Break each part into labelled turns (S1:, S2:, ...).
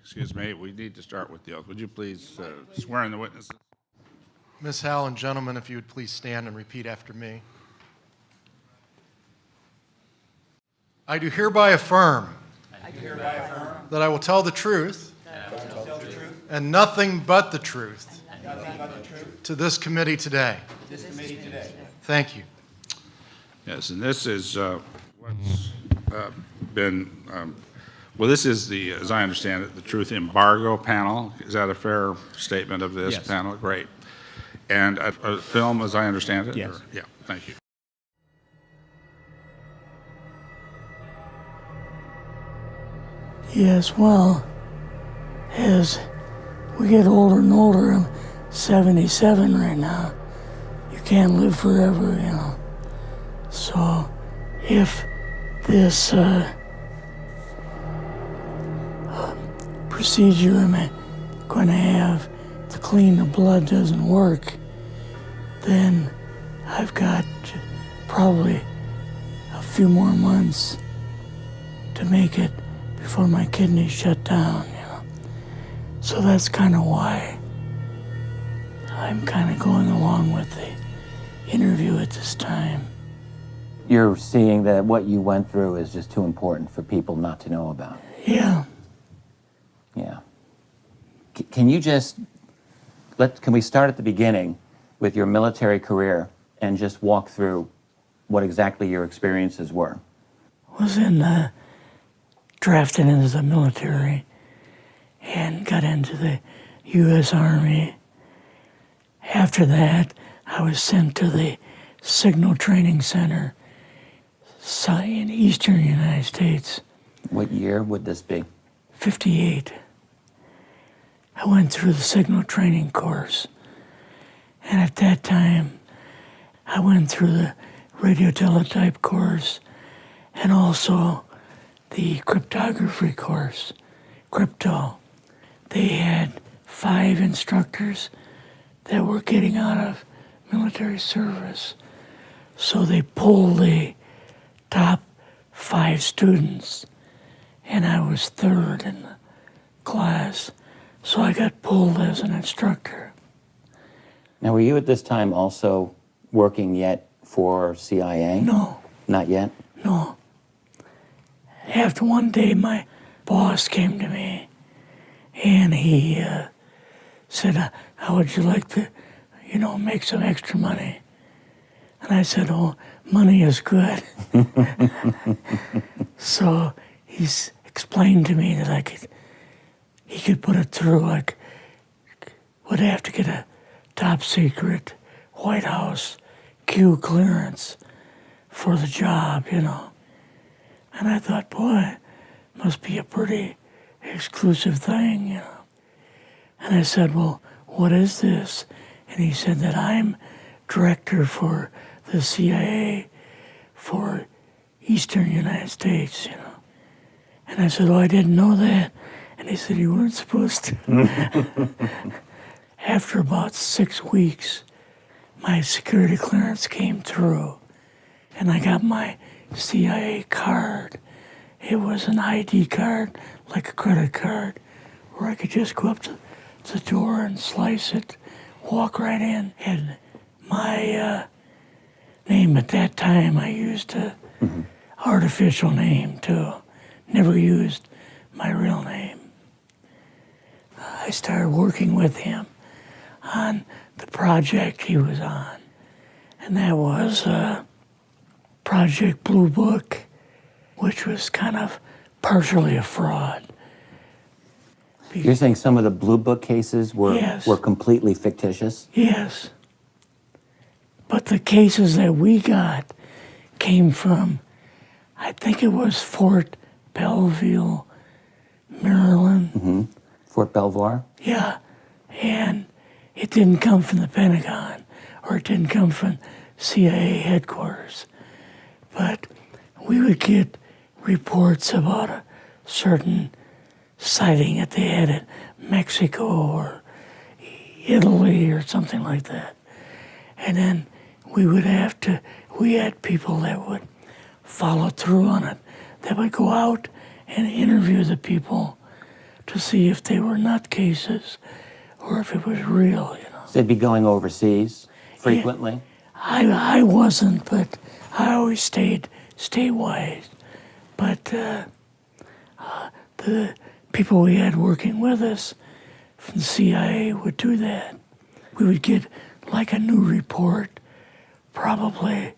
S1: Excuse me, we need to start with the oath. Would you please swear in the witnesses?
S2: Ms. Howell and gentlemen, if you would please stand and repeat after me. I do hereby affirm that I will tell the truth and nothing but the truth to this committee today. Thank you.
S1: Yes, and this is what's been, well, this is the, as I understand it, the Truth Embargo panel. Is that a fair statement of this panel? Great. And a film, as I understand it?
S3: Yes.
S1: Yeah, thank you.
S4: Yes, well, as we get older and older, I'm 77 right now. You can't live forever, you know. So if this procedure I'm going to have to clean the blood doesn't work, then I've got probably a few more months to make it before my kidneys shut down, you know. So that's kind of why I'm kind of going along with the interview at this time.
S5: You're seeing that what you went through is just too important for people not to know about.
S4: Yeah.
S5: Yeah. Can you just, can we start at the beginning with your military career and just walk through what exactly your experiences were?
S4: Was drafted into the military and got into the U.S. Army. After that, I was sent to the Signal Training Center in eastern United States.
S5: What year would this be?
S4: 58. I went through the signal training course. And at that time, I went through the radio teletype course and also the cryptography course, crypto. They had 5 instructors that were getting out of military service. So they pulled the top 5 students, and I was 3rd in the class. So I got pulled as an instructor.
S5: Now, were you at this time also working yet for CIA?
S4: No.
S5: Not yet?
S4: No. After one day, my boss came to me, and he said, how would you like to, make some extra money? And I said, oh, money is good. So he's explained to me that he could put it through, would have to get a top secret White House Q clearance for the job, And I thought, boy, must be a pretty exclusive thing, And I said, well, what is this? And he said that I'm director for the CIA for Eastern United States, And I said, oh, I didn't know that. And he said, you weren't supposed to. After about 6 weeks, my security clearance came through, and I got my CIA card. It was an ID card, like a credit card, where I could just go up to the door and slice it, walk right in. And my name at that time, I used a artificial name too. Never used my real name. I started working with him on the project he was on, and that was Project Blue Book, which was kind of partially a fraud.
S5: You're saying some of the Blue Book cases were completely fictitious?
S4: Yes. But the cases that we got came from, I think it was Fort Belvoir, Maryland.
S5: Mm-hmm. Fort Belvoir?
S4: Yeah. And it didn't come from the Pentagon, or it didn't come from CIA headquarters. But we would get reports about a certain sighting that they had in Mexico or Italy or something like that. And then we had people that would follow through on it, that would go out and interview the people to see if they were nutcases or if it was real, you know.
S5: So they'd be going overseas frequently?
S4: I wasn't, but I always stayed statewide. But the people we had working with us from the CIA would do that. We would get like a new report probably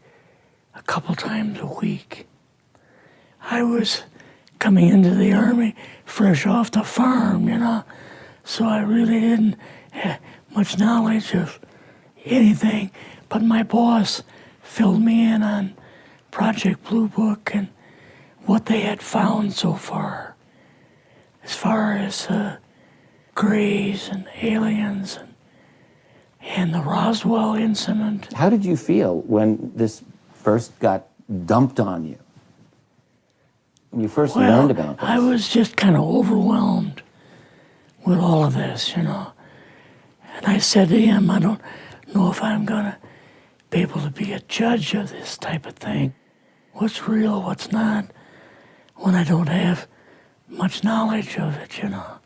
S4: a couple times a week. I was coming into the Army fresh off the farm, you know, so I really didn't have much knowledge of anything, but my boss filled me in on Project Blue Book and what they had found so far, as far as grays and aliens and the Roswell incident.
S5: How did you feel when this first got dumped on you? When you first learned about this?
S4: I was just kind of overwhelmed with all of this, you know. And I said to him, I don't know if I'm going to be able to be a judge of this type of thing. What's real, what's not, when I don't have much knowledge of it, you know.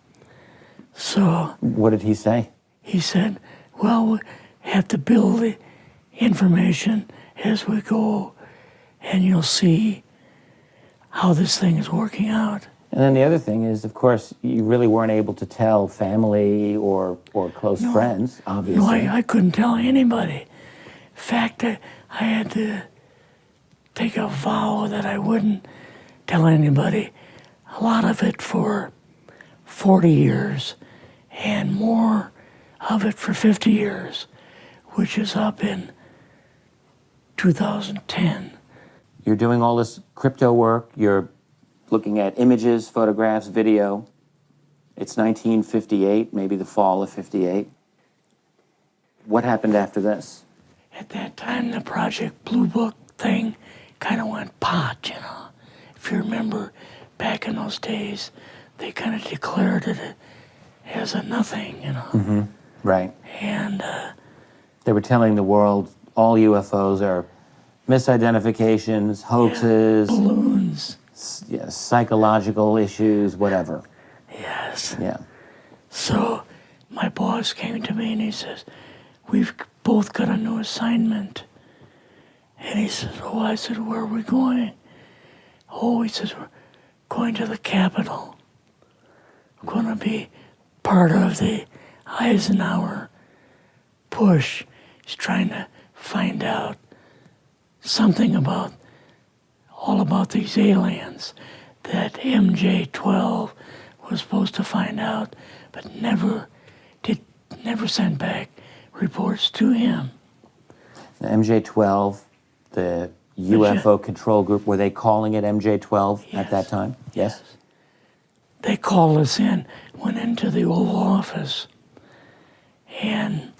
S4: So
S5: What did he say?
S4: he said, well, we have to build the information as we go, and you'll see how this thing is working out.
S5: And then the other thing is, of course, you really weren't able to tell family or close friends, obviously.
S4: No, I couldn't tell anybody. In fact, I had to take a vow that I wouldn't tell anybody. A lot of it for 40 years and more of it for 50 years, which is up in 2010.
S5: You're doing all this crypto work. You're looking at images, photographs, video. It's 1958, maybe the fall of 58. What happened after this?
S4: At that time, the Project Blue Book thing kind of went pot, you know. If you remember, back in those days, they kind of declared it as a nothing, you know.
S5: Mm-hmm. Right.
S4: And
S5: They were telling the world all UFOs are misidentifications, hoaxes,
S4: balloons,
S5: psychological issues, whatever.
S4: yes.
S5: Yeah.
S4: So my boss came to me and he says, we've both got a new assignment. And he says, oh, I said, where are we going? Oh, he says, we're going to the Capitol. We're going to be part of the Eisenhower push. He's trying to find out something about, all about these aliens that MJ-12 was supposed to find out, but never sent back reports to him.
S5: The MJ-12, the UFO control group, were they calling it MJ-12 at that time? Yes.
S4: They called us in, went into the Oval Office, and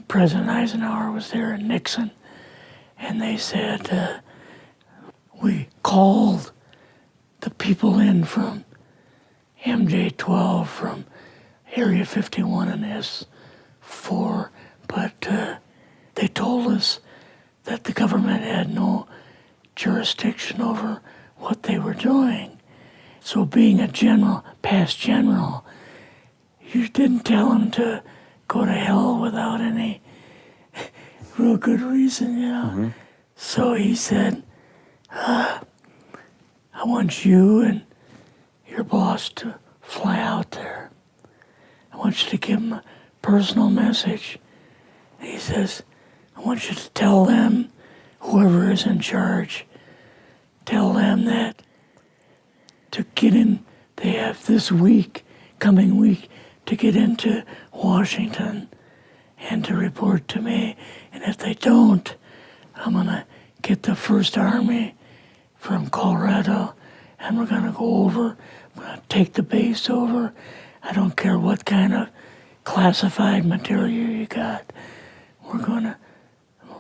S4: President Eisenhower was there and Nixon, and they said, we called the people in from MJ-12 from Area 51 and S4, but they told us that the government had no jurisdiction over what they were doing. So being a general, past general, you didn't tell them to go to hell without any real good reason, you know. Mm-hmm. So he said, I want you and your boss to fly out there. I want you to give them a personal message. And he says, I want you to tell them, whoever is in charge, tell them that to get in, they have this week, coming week, to get into Washington and to report to me. And if they don't, I'm going to get the First Army from Colorado and we're going to go over, we're going to take the base over. I don't care what kind of classified material you got. We're going to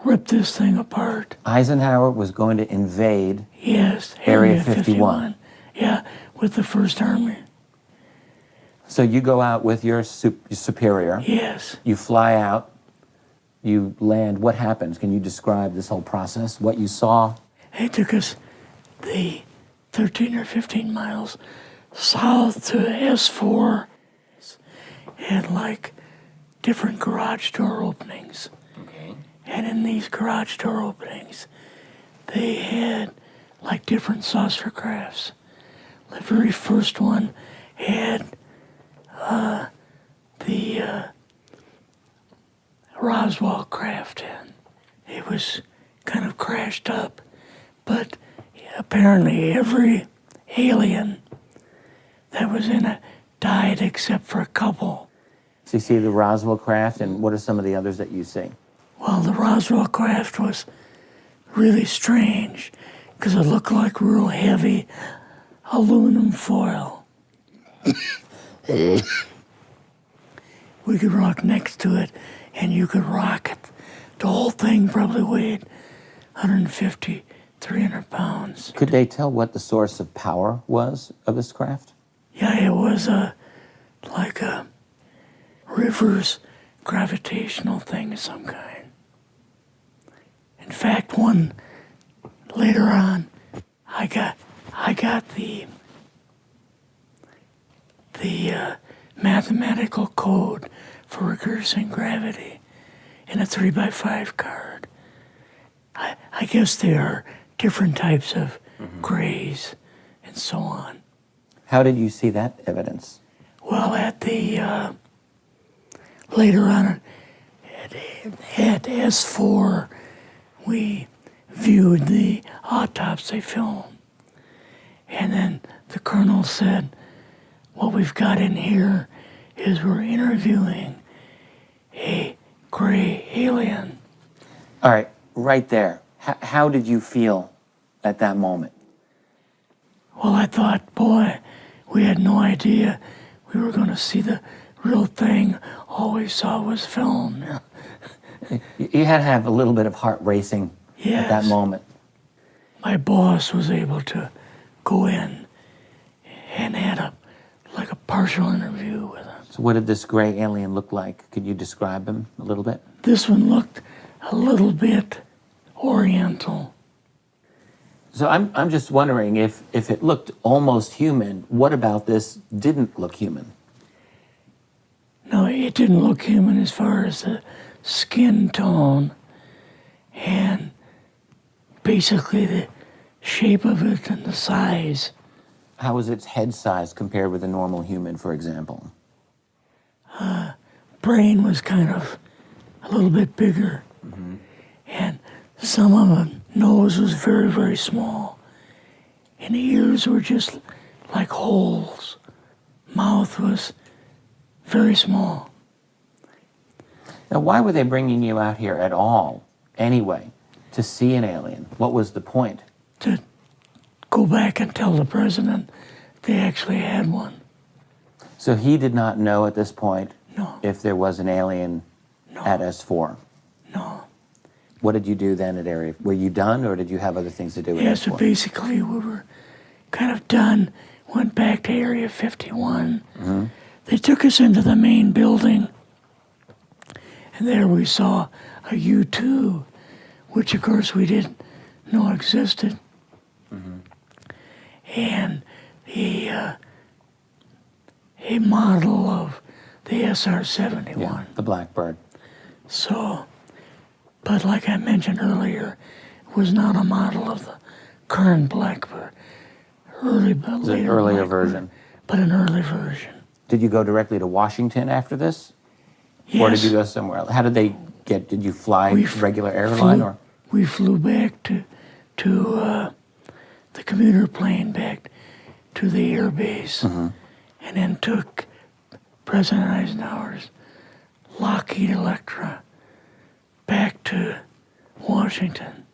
S4: rip this thing apart.
S5: Eisenhower was going to invade
S4: Yes,
S5: Area 51.
S4: Yeah, with the First Army.
S5: So you go out with your superior.
S4: Yes.
S5: You fly out. You land. What happens? Can you describe this whole process, what you saw?
S4: It took us the 13 or 15 miles south to S4 had like different garage door openings.
S5: Okay.
S4: And in these garage door openings, they had like different saucer crafts. The very first one had the Roswell craft in. It was kind of crashed up, but apparently every alien that was in it died except for a couple.
S5: So you see the Roswell craft, and what are some of the others that you see?
S4: Well, the Roswell craft was really strange because it looked like real heavy aluminum foil. We could rock next to it, and you could rock it. The whole thing probably weighed 150, 300 pounds.
S5: Could they tell what the source of power was of this craft?
S4: Yeah, it was like a reverse gravitational thing of some kind. In fact, one later on, I got the mathematical code for reversing gravity in a 3x5 card. I guess there are different types of grays and so on.
S5: How did you see that evidence?
S4: Well, at the later on at S4, we viewed the autopsy film, and then the colonel said, "What we've got in here is we're interviewing a gray alien."
S5: All right, right there. How did you feel at that moment?
S4: Well, I thought, boy, we had no idea we were going to see the real thing. All we saw was film.
S5: You had to have a little bit of heart racing at that
S4: Yes.
S5: moment.
S4: My boss was able to go in and had like a partial interview with him.
S5: So what did this gray alien look like? Could you describe him a little bit?
S4: This one looked a little bit oriental.
S5: So I'm just wondering if it looked almost human, what about this didn't look human?
S4: No, it didn't look human as far as the skin tone and basically the shape of it and the size.
S5: How was its head size compared with a normal human, for example?
S4: Brain was kind of a little bit bigger. And some of the nose was very, very small. And the ears were just like holes. Mouth was very small.
S5: Now, why were they bringing you out here at all, anyway, to see an alien? What was the point?
S4: To go back and tell the president they actually had one.
S5: So he did not know at this point
S4: No,
S5: if there was an alien at S4.
S4: no.
S5: What did you do then at Area? Were you done, or did you have other things to do at
S4: Yeah, so
S5: S4?
S4: basically we were kind of done, went back to Area 51. They took us into the main building, and there we saw a U-2, which of course we didn't know existed. And a model of the SR-71.
S5: Yeah, the Blackbird.
S4: So, but like I mentioned earlier, it was not a model of the current Blackbird.
S5: It's an earlier version.
S4: But an early version.
S5: Did you go directly to Washington after this? Or did
S4: Yes.
S5: you go somewhere else? How did they get, did you fly regular airline or?
S4: We flew back to the commuter plane back to the air base, and then took President Eisenhower's Lockheed Electra back to Washington.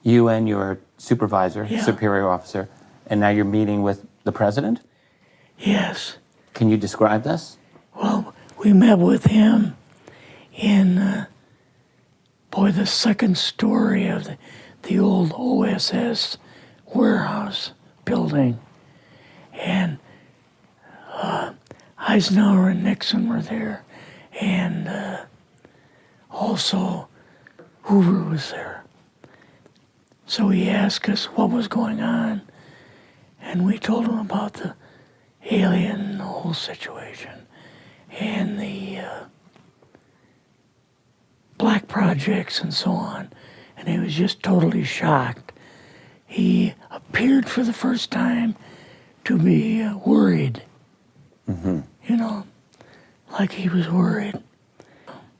S5: You and your supervisor,
S4: Yeah.
S5: superior officer, and now you're meeting with the president?
S4: Yes.
S5: Can you describe this?
S4: Well, we met with him in, the second story of the old OSS warehouse building. And Eisenhower and Nixon were there. And also Hoover was there. So he asked us what was going on. And we told him about the alien, the whole situation, and the black projects and so on. And he was just totally shocked. He appeared for the first time to be worried. You know, like he was worried.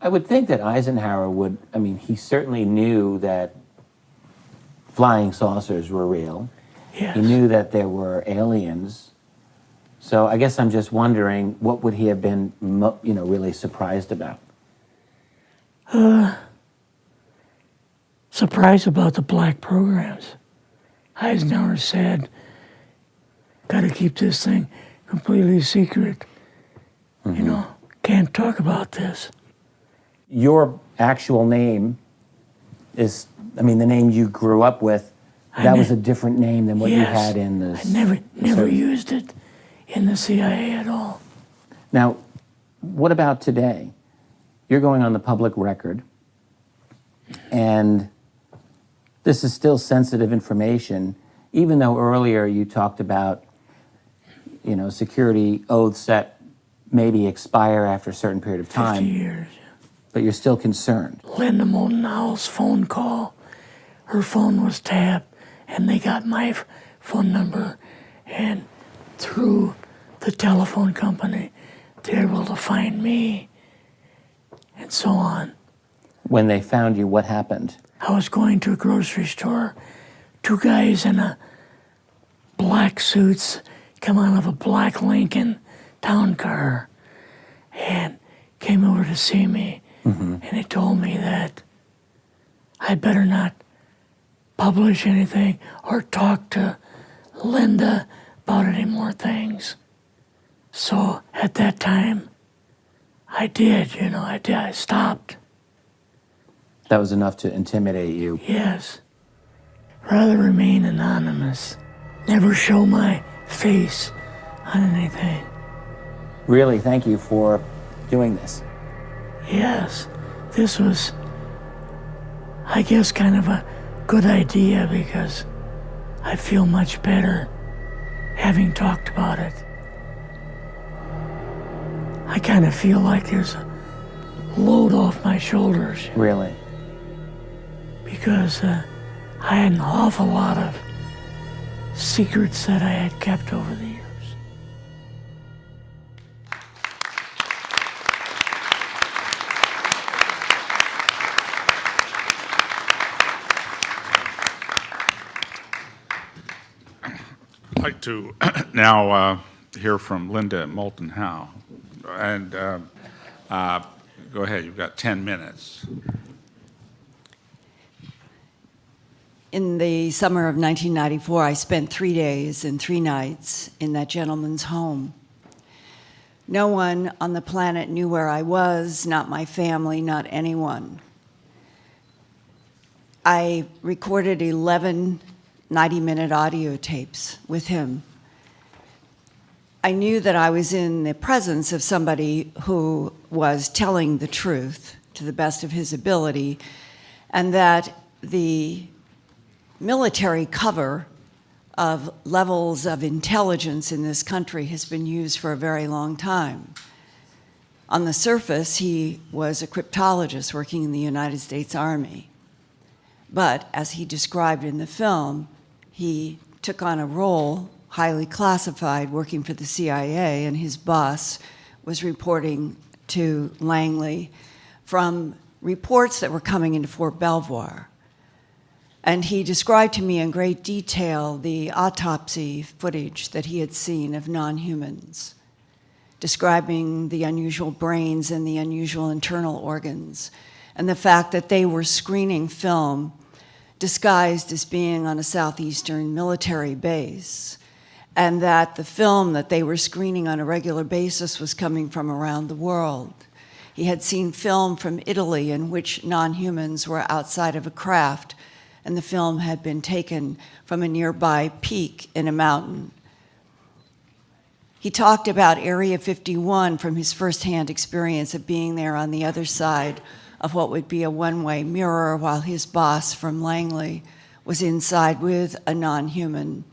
S5: I would think that Eisenhower would, I mean, he certainly knew that flying saucers were real.
S4: Yes.
S5: He knew that there were aliens. So I guess I'm just wondering, what would he have been, really surprised about?
S4: Surprised about the black programs. Eisenhower said, got to keep this thing completely secret. You know, can't talk about this.
S5: Your actual name is, I mean, the name you grew up with, that was a different name than what you had in the...
S4: I never used it in the CIA at all.
S5: Now, what about today? You're going on the public record, and this is still sensitive information, even though earlier you talked about, security oaths that maybe expire after a certain period of
S4: 50
S5: time,
S4: years.
S5: but you're still concerned.
S4: Linda Motenau's phone call, her phone was tapped, and they got my phone number, and through the telephone company, they're able to find me, and so on.
S5: When they found you, what happened?
S4: I was going to a grocery store. Two guys in a black suits come out of a black Lincoln town car and came over to see me. And they told me that I'd better not publish anything or talk to Linda about any more things. So at that time, I did, I stopped.
S5: That was enough to intimidate you.
S4: Yes. Rather remain anonymous. Never show my face on anything.
S5: Really, thank you for doing this.
S4: Yes, this was, I guess, kind of a good idea because I feel much better having talked about it. I kind of feel like there's a load off my shoulders
S5: Really?
S4: because I had an awful lot of secrets that I had kept over the years.
S1: I'd like to now hear from Linda Moulton-Howe. And go ahead, you've got 10 minutes.
S3: In the summer of 1994, I spent 3 days and 3 nights in that gentleman's home. No one on the planet knew where I was, not my family, not anyone. I recorded 11 90-minute audio tapes with him. I knew that I was in the presence of somebody who was telling the truth to the best of his ability, and that the military cover of levels of intelligence in this country has been used for a very long time. On the surface, he was a cryptologist working in the United States Army. But as he described in the film, he took on a role, highly classified, working for the CIA, and his boss was reporting to Langley from reports that were coming into Fort Belvoir. And he described to me in great detail the autopsy footage that he had seen of non-humans, describing the unusual brains and the unusual internal organs, and the fact that they were screening film disguised as being on a southeastern military base, and that the film that they were screening on a regular basis was coming from around the world. He had seen film from Italy in which non-humans were outside of a craft, and the film had been taken from a nearby peak in a mountain. He talked about Area 51 from his firsthand experience of being there on the other side of what would be a one-way mirror, while his boss from Langley was inside with a non-human.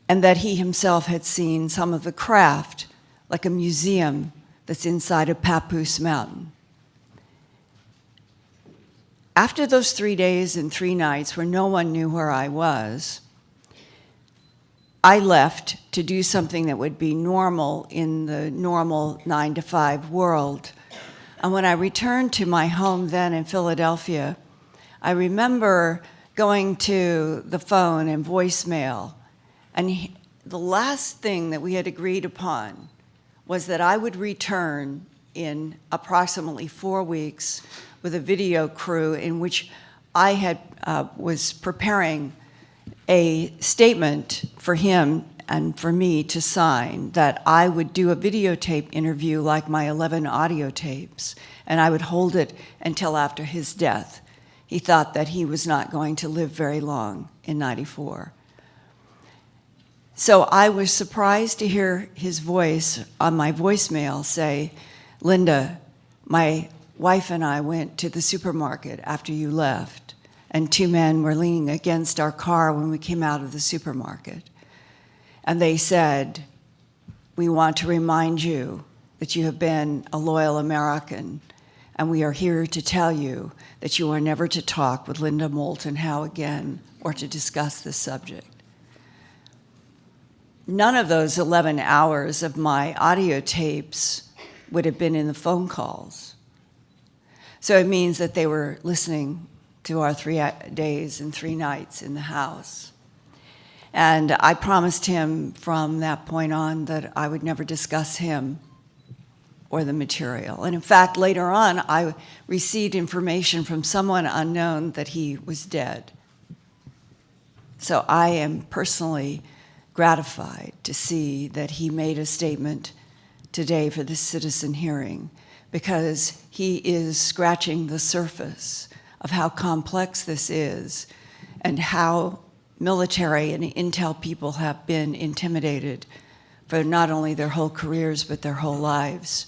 S3: and that he himself had seen some of the craft, like a museum that's inside a Papoose mountain. After those 3 days and 3 nights where no one knew where I was, I left to do something that would be normal in the normal 9-to-5 world. And when I returned to my home then in Philadelphia, I remember going to the phone and voicemail, and the last thing that we had agreed upon was that I would return in approximately 4 weeks with a video crew in which I was preparing a statement for him and for me to sign, that I would do a videotape interview like my 11 audio tapes, and I would hold it until after his death. He thought that he was not going to live very long in '94. So I was surprised to hear his voice on my voicemail say, "Linda, my wife and I went to the supermarket after you left, and 2 men were leaning against our car when we came out of the supermarket. And they said, 'We want to remind you that you have been a loyal American, and we are here to tell you that you are never to talk with Linda Moulton Howe again or to discuss this subject.'" None of those 11 hours of my audio tapes would have been in the phone calls. So it means that they were listening to our 3 days and 3 nights in the house. And I promised him from that point on that I would never discuss him or the material. And in fact, later on, I received information from someone unknown that he was dead. So I am personally gratified to see that he made a statement today for this citizen hearing, because he is scratching the surface of how complex this is and how military and intel people have been intimidated for not only their whole careers but their whole lives,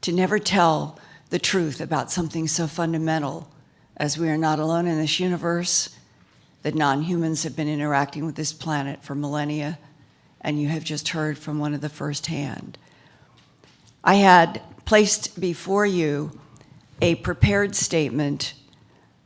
S3: to never tell the truth about something so fundamental as we are not alone in this universe, that non-humans have been interacting with this planet for millennia, and you have just heard from one of the firsthand. I had placed before you a prepared statement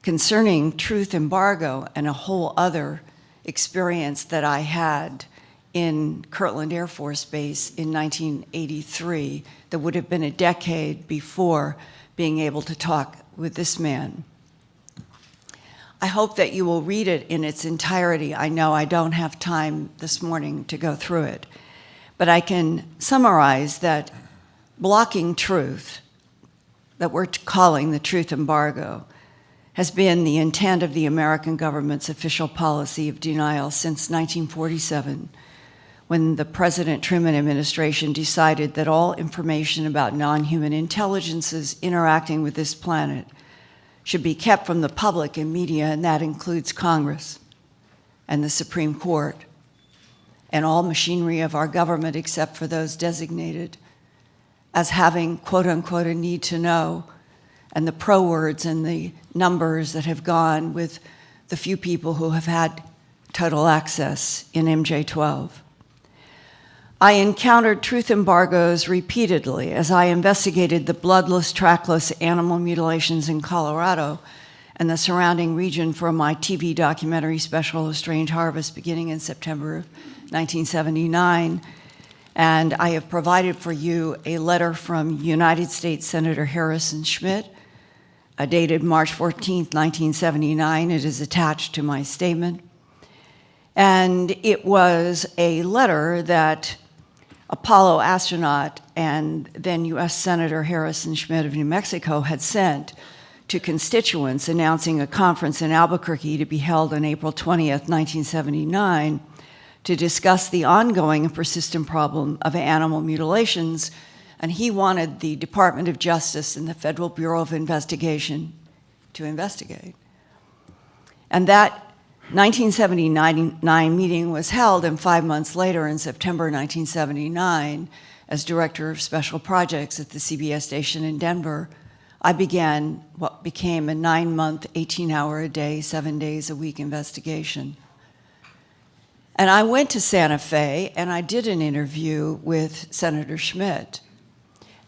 S3: concerning truth embargo and a whole other experience that I had in Kirtland Air Force Base in 1983 that would have been a decade before being able to talk with this man. I hope that you will read it in its entirety. I know I don't have time this morning to go through it, but I can summarize that blocking truth, that we're calling the truth embargo, has been the intent of the American government's official policy of denial since 1947, when the President Truman administration decided that all information about non-human intelligences interacting with this planet should be kept from the public and media, and that includes Congress and the Supreme Court and all machinery of our government except for those designated as having, quote unquote, a need to know, and the pro words and the numbers that have gone with the few people who have had total access in MJ-12. I encountered truth embargoes repeatedly as I investigated the bloodless, trackless animal mutilations in Colorado and the surrounding region for my TV documentary special, A Strange Harvest, beginning in September of 1979. And I have provided for you a letter from United States Senator Harrison Schmitt, dated March 14th, 1979. It is attached to my statement. And it was a letter that Apollo astronaut and then U.S. Senator Harrison Schmitt of New Mexico had sent to constituents announcing a conference in Albuquerque to be held on April 20th, 1979, to discuss the ongoing and persistent problem of animal mutilations, and he wanted the Department of Justice and the Federal Bureau of Investigation to investigate. And that 1979 meeting was held, and 5 months later, in September 1979, as Director of Special Projects at the CBS station in Denver, I began what became a 9-month, 18-hour-a-day, 7 days a week investigation. And I went to Santa Fe and I did an interview with Senator Schmidt.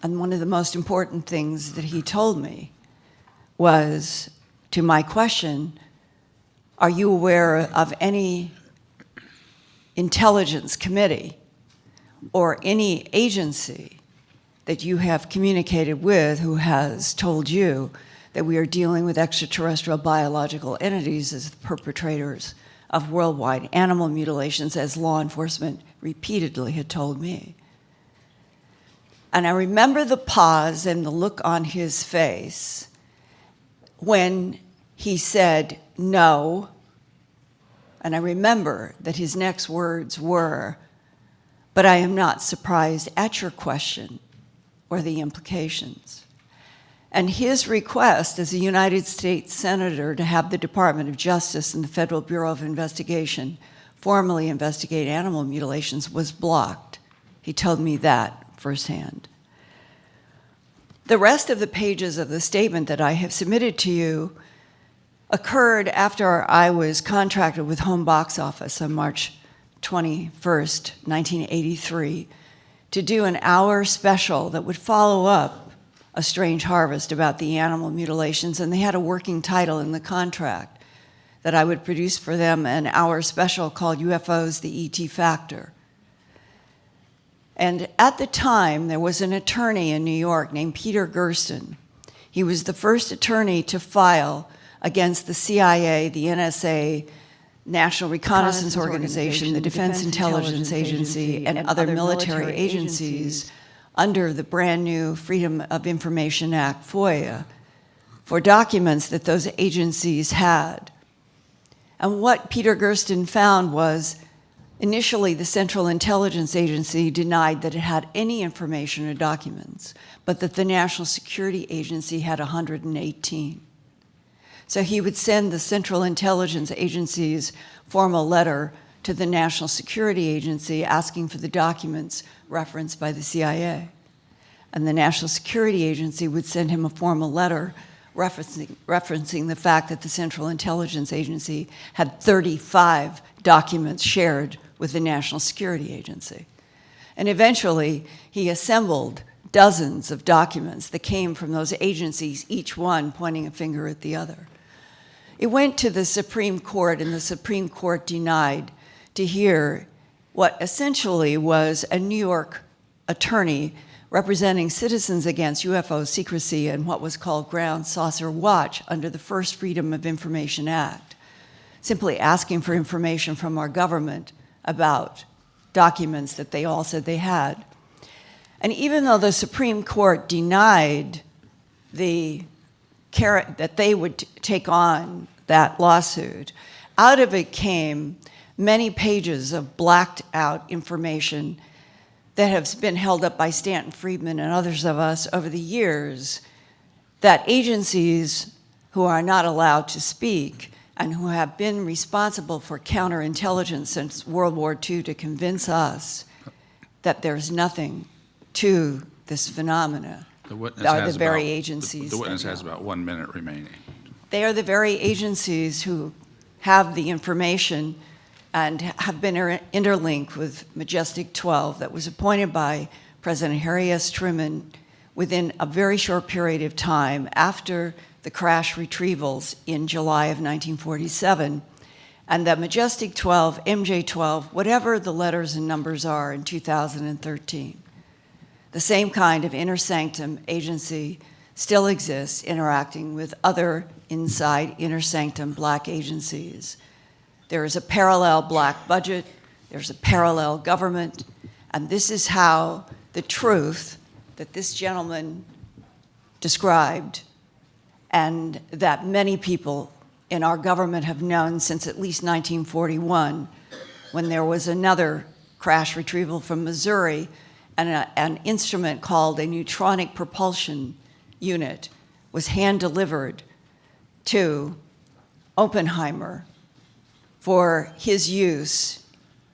S3: And one of the most important things that he told me was, to my question, are you aware of any intelligence committee or any agency that you have communicated with who has told you that we are dealing with extraterrestrial biological entities as the perpetrators of worldwide animal mutilations, as law enforcement repeatedly had told me? And I remember the pause and the look on his face when he said no. And I remember that his next words were, "But I am not surprised at your question or the implications." And his request as a United States Senator to have the Department of Justice and the Federal Bureau of Investigation formally investigate animal mutilations was blocked. He told me that firsthand. The rest of the pages of the statement that I have submitted to you occurred after I was contracted with Home Box Office on March 21st, 1983, to do an hour special that would follow up A Strange Harvest about the animal mutilations, and they had a working title in the contract that I would produce for them, an hour special called UFOs, the ET Factor. And at the time, there was an attorney in New York named Peter Gersten. He was the first attorney to file against the CIA, the NSA, National Reconnaissance Organization, the Defense Intelligence Agency, and other military agencies under the brand new Freedom of Information Act, FOIA, for documents that those agencies had. And what Peter Gersten found was, initially, the Central Intelligence Agency denied that it had any information or documents, but that the National Security Agency had 118. So he would send the Central Intelligence Agency's formal letter to the National Security Agency asking for the documents referenced by the CIA. And the National Security Agency would send him a formal letter referencing the fact that the Central Intelligence Agency had 35 documents shared with the National Security Agency. And eventually, he assembled dozens of documents that came from those agencies, each one pointing a finger at the other. It went to the Supreme Court, and the Supreme Court denied to hear what essentially was a New York attorney representing Citizens Against UFO Secrecy and what was called Ground Saucer Watch under the first Freedom of Information Act, simply asking for information from our government about documents that they all said they had. And even though the Supreme Court denied that they would take on that lawsuit, out of it came many pages of blacked out information that has been held up by Stanton Friedman and others of us over the years, that agencies who are not allowed to speak and who have been responsible for counterintelligence since World War II to convince us that there's nothing to this phenomena are the very agencies.
S1: The witness has about 1 minute remaining.
S3: They are the very agencies who have the information and have been interlinked with Majestic 12 that was appointed by President Harry S. Truman within a very short period of time after the crash retrievals in July of 1947. And that Majestic 12, MJ12, whatever the letters and numbers are in 2013. The same kind of inner sanctum agency still exists interacting with other inside inner sanctum black agencies. There is a parallel black budget, there's a parallel government, and this is how the truth that this gentleman described and that many people in our government have known since at least 1941, when there was another crash retrieval from Missouri and an instrument called a neutronic propulsion unit was hand-delivered to Oppenheimer for his use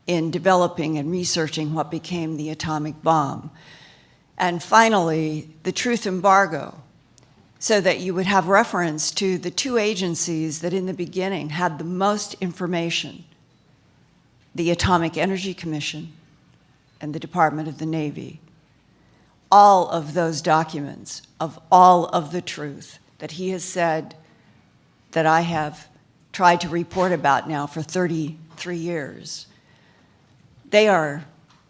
S3: in developing and researching what became the atomic bomb. And finally, the truth embargo, so that you would have reference to the two agencies that in the beginning had the most information the Atomic Energy Commission, and the Department of the Navy. All of those documents of all of the truth that he has said that I have tried to report about now for 33 years, they are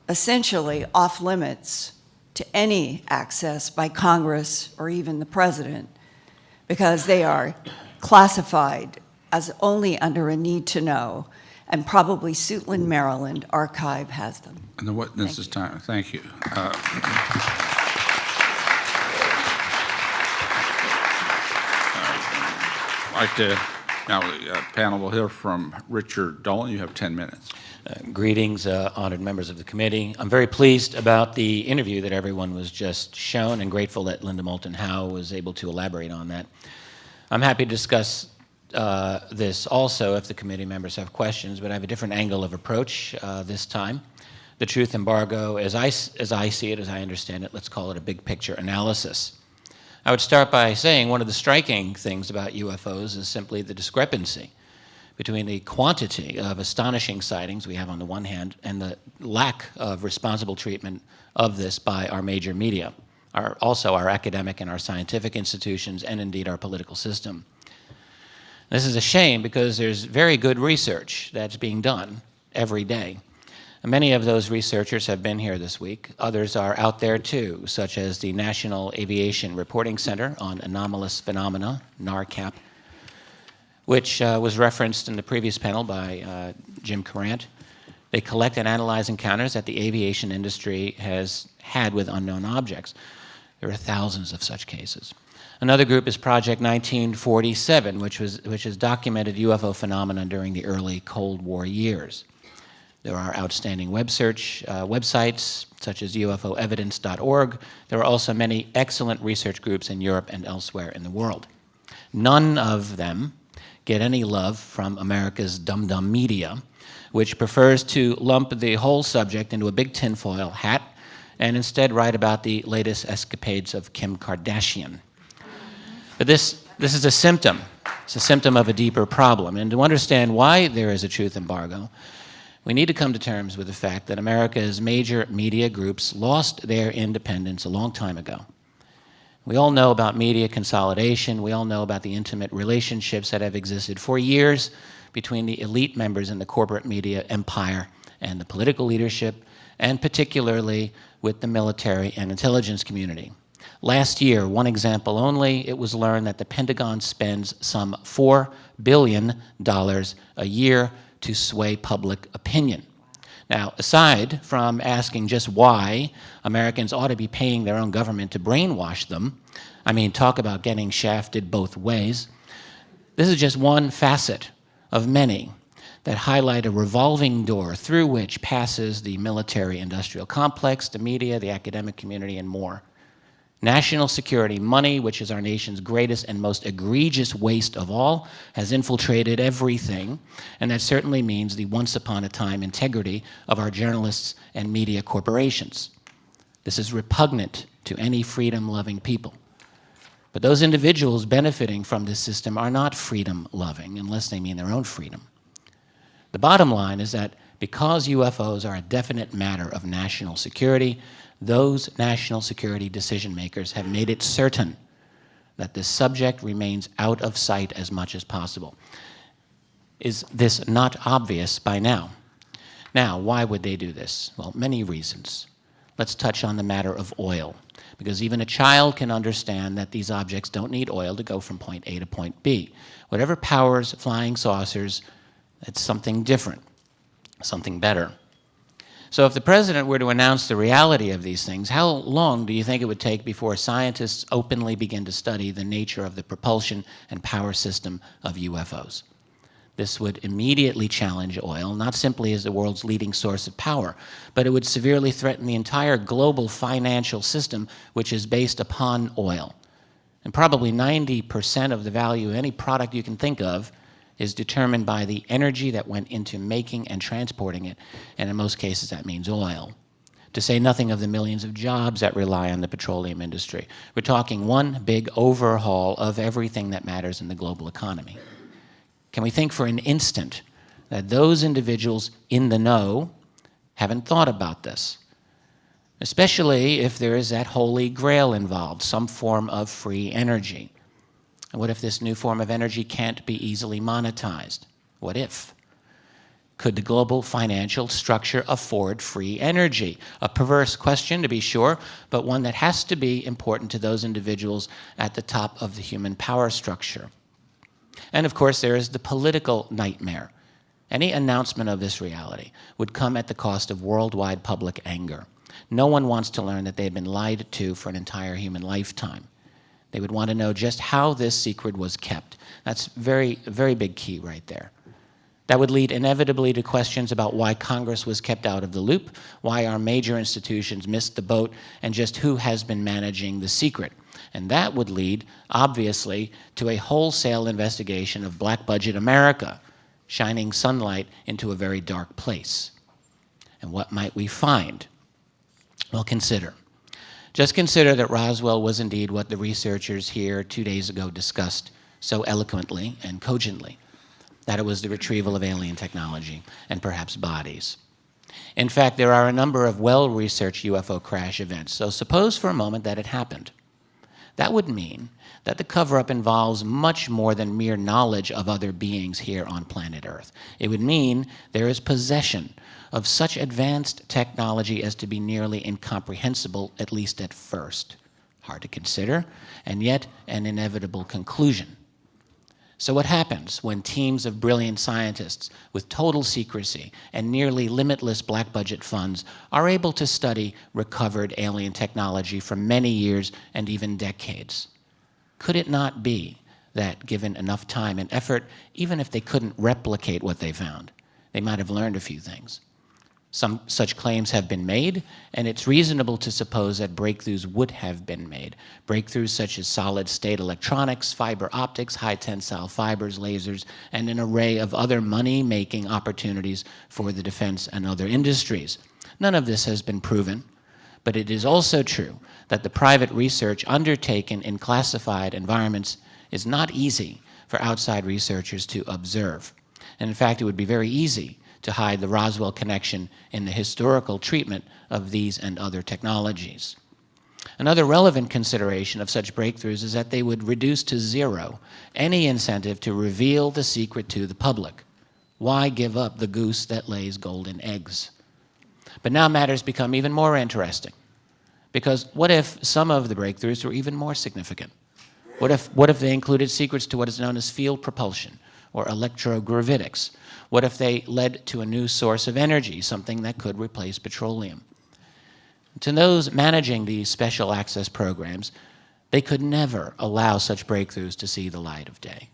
S3: essentially off limits to any access by Congress or even the president, because they are classified as only under a need to know, and probably Suitland, Maryland archive has them.
S1: And the witness is time. Thank you. I'd like to, now the panel will hear from Richard Dolan. You have 10 minutes.
S6: Greetings, honored members of the committee. I'm very pleased about the interview that everyone was just shown and grateful that Linda Moulton Howe was able to elaborate on that. I'm happy to discuss this also if the committee members have questions, but I have a different angle of approach this time. The truth embargo, as I see it, as I understand it, let's call it a big picture analysis. I would start by saying one of the striking things about UFOs is simply the discrepancy between the quantity of astonishing sightings we have on the one hand and the lack of responsible treatment of this by our major media, also our academic and our scientific institutions, and indeed our political system. This is a shame because there's very good research that's being done every day. And many of those researchers have been here this week. Others are out there too, such as the National Aviation Reporting Center on Anomalous Phenomena, NARCAP, which was referenced in the previous panel by Jim Courant. They collect and analyze encounters that the aviation industry has had with unknown objects. There are thousands of such cases. Another group is Project 1947, which has documented UFO phenomena during the early Cold War years. There are outstanding websites, such as ufoevidence.org. There are also many excellent research groups in Europe and elsewhere in the world. None of them get any love from America's dum-dum media, which prefers to lump the whole subject into a big tinfoil hat and instead write about the latest escapades of Kim Kardashian. But this is a symptom. It's a symptom of a deeper problem. And to understand why there is a truth embargo, we need to come to terms with the fact that America's major media groups lost their independence a long time ago. We all know about media consolidation. We all know about the intimate relationships that have existed for years between the elite members in the corporate media empire and the political leadership, and particularly with the military and intelligence community. Last year, one example only, it was learned that the Pentagon spends some $4 billion a year to sway public opinion. Now, aside from asking just why Americans ought to be paying their own government to brainwash them, I mean, talk about getting shafted both ways, this is just one facet of many that highlight a revolving door through which passes the military-industrial complex, the media, the academic community, and more. National security money, which is our nation's greatest and most egregious waste of all, has infiltrated everything, and that certainly means the once-upon-a-time integrity of our journalists and media corporations. This is repugnant to any freedom-loving people. But those individuals benefiting from this system are not freedom-loving, unless they mean their own freedom. The bottom line is that because UFOs are a definite matter of national security, those national security decision makers have made it certain that this subject remains out of sight as much as possible. Is this not obvious by now? Now, why would they do this? Well, many reasons. Let's touch on the matter of oil, because even a child can understand that these objects don't need oil to go from point A to point B. Whatever powers flying saucers, it's something different, something better. So if the president were to announce the reality of these things, how long do you think it would take before scientists openly begin to study the nature of the propulsion and power system of UFOs? This would immediately challenge oil, not simply as the world's leading source of power, but it would severely threaten the entire global financial system, which is based upon oil. And probably 90% of the value of any product you can think of is determined by the energy that went into making and transporting it, and in most cases that means oil. To say nothing of the millions of jobs that rely on the petroleum industry. We're talking one big overhaul of everything that matters in the global economy. Can we think for an instant that those individuals in the know haven't thought about this, especially if there is that holy grail involved, some form of free energy. And what if this new form of energy can't be easily monetized? What if? Could the global financial structure afford free energy? A perverse question, to be sure, but one that has to be important to those individuals at the top of the human power structure. And of course, there is the political nightmare. Any announcement of this reality would come at the cost of worldwide public anger. No one wants to learn that they've been lied to for an entire human lifetime. They would want to know just how this secret was kept. That's a very big key right there. That would lead inevitably to questions about why Congress was kept out of the loop, why our major institutions missed the boat, and just who has been managing the secret. And that would lead, obviously, to a wholesale investigation of black budget America, shining sunlight into a very dark place. And what might we find? Well, consider. Just consider that Roswell was indeed what the researchers here 2 days ago discussed so eloquently and cogently, that it was the retrieval of alien technology and perhaps bodies. In fact, there are a number of well-researched UFO crash events, so suppose for a moment that it happened. That would mean that the cover-up involves much more than mere knowledge of other beings here on planet Earth. It would mean there is possession of such advanced technology as to be nearly incomprehensible, at least at first. Hard to consider, and yet an inevitable conclusion. So what happens when teams of brilliant scientists with total secrecy and nearly limitless black budget funds are able to study recovered alien technology for many years and even decades? Could it not be that, given enough time and effort, even if they couldn't replicate what they found, they might have learned a few things? Some such claims have been made, and it's reasonable to suppose that breakthroughs would have been made. Breakthroughs such as solid-state electronics, fiber optics, high-tensile fibers, lasers, and an array of other money-making opportunities for the defense and other industries. None of this has been proven, but it is also true that the private research undertaken in classified environments is not easy for outside researchers to observe. And in fact, it would be very easy to hide the Roswell connection in the historical treatment of these and other technologies. Another relevant consideration of such breakthroughs is that they would reduce to zero any incentive to reveal the secret to the public. Why give up the goose that lays golden eggs? But now matters become even more interesting, because what if some of the breakthroughs were even more significant? What if they included secrets to what is known as field propulsion or electrogravitics? What if they led to a new source of energy, something that could replace petroleum? To those managing these special access programs, they could never allow such breakthroughs to see the light of day.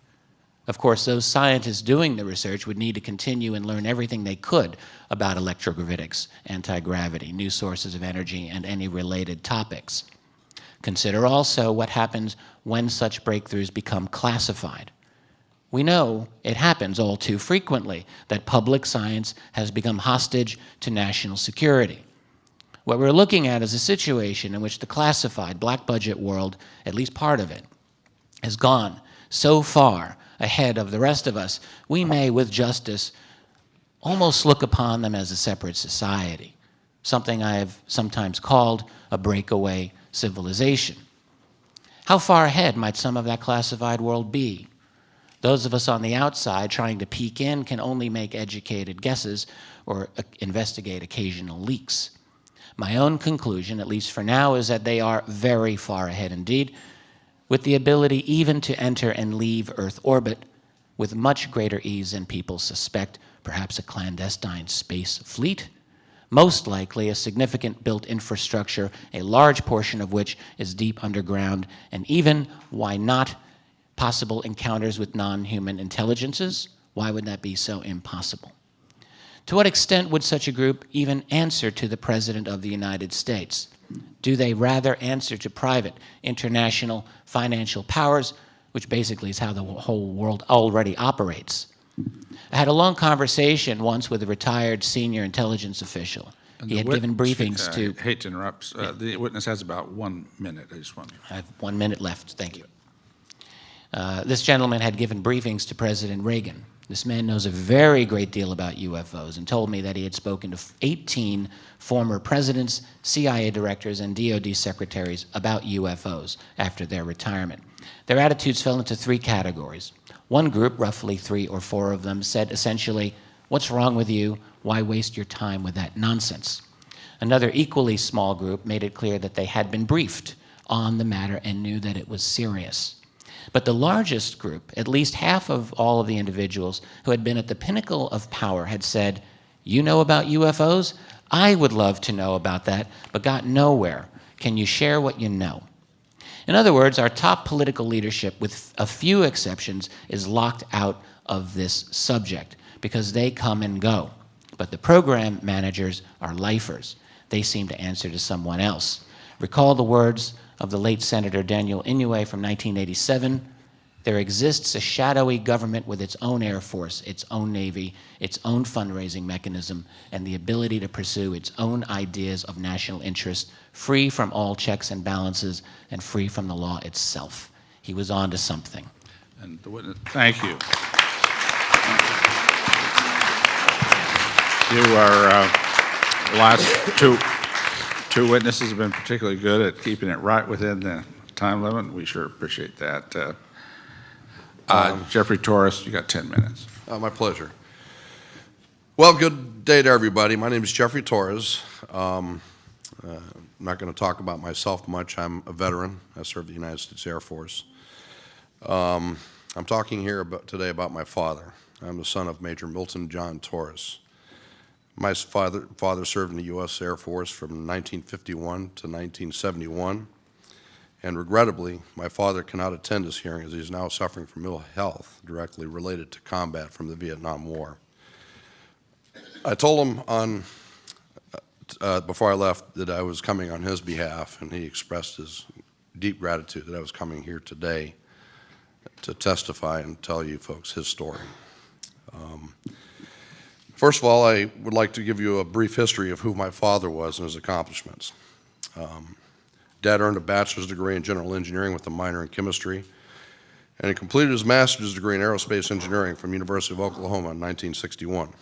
S6: Of course, those scientists doing the research would need to continue and learn everything they could about electrogravitics, anti-gravity, new sources of energy, and any related topics. Consider also what happens when such breakthroughs become classified. We know it happens all too frequently that public science has become hostage to national security. What we're looking at is a situation in which the classified black budget world, at least part of it, has gone so far ahead of the rest of us, we may, with justice, almost look upon them as a separate society, something I have sometimes called a breakaway civilization. How far ahead might some of that classified world be? Those of us on the outside trying to peek in can only make educated guesses or investigate occasional leaks. My own conclusion, at least for now, is that they are very far ahead indeed, with the ability even to enter and leave Earth orbit with much greater ease than people suspect, perhaps a clandestine space fleet, most likely a significant built infrastructure, a large portion of which is deep underground, and even, why not, possible encounters with non-human intelligences? Why would that be so impossible? To what extent would such a group even answer to the President of the United States? Do they rather answer to private, international, financial powers, which basically is how the whole world already operates? I had a long conversation once with a retired senior intelligence official. He had given briefings to...
S1: I hate to interrupt. The witness has about 1 minute.
S6: I have 1 minute left. Thank you. This gentleman had given briefings to President Reagan This man knows a very great deal about UFOs and told me that he had spoken to 18 former presidents, CIA directors, and DoD secretaries about UFOs after their retirement. Their attitudes fell into three categories. One group, roughly 3 or 4 of them, said essentially, "What's wrong with you? Why waste your time with that nonsense?" Another equally small group made it clear that they had been briefed on the matter and knew that it was serious. But the largest group, at least half of all of the individuals who had been at the pinnacle of power, had said, "You know about UFOs? I would love to know about that, but got nowhere. Can you share what you know?" In other words, our top political leadership, with a few exceptions, is locked out of this subject because they come and go. But the program managers are lifers. They seem to answer to someone else. Recall the words of the late Senator Daniel Inouye from 1987, "There exists a shadowy government with its own Air Force, its own Navy, its own fundraising mechanism, and the ability to pursue its own ideas of national interest, free from all checks and balances and free from the law itself." He was on to something.
S1: And the witness, thank you. The last two witnesses have been particularly good at keeping it right within the time limit. We sure appreciate that. Jeffrey Torres, you got 10 minutes.
S7: My pleasure. Well, good day to everybody. My name is Jeffrey Torres. I'm not going to talk about myself much. I'm a veteran. I served the United States Air Force. I'm talking here today about my father. I'm the son of Major Milton John Torres. My father served in the U.S. Air Force from 1951 to 1971, and regrettably, my father cannot attend this hearing as he is now suffering from ill health directly related to combat from the Vietnam War. I told him before I left that I was coming on his behalf, and he expressed his deep gratitude that I was coming here today to testify and tell you folks his story. First of all, I would like to give you a brief history of who my father was and his accomplishments. Dad earned a bachelor's degree in general engineering with a minor in chemistry, and he completed his master's degree in aerospace engineering from University of Oklahoma in 1961.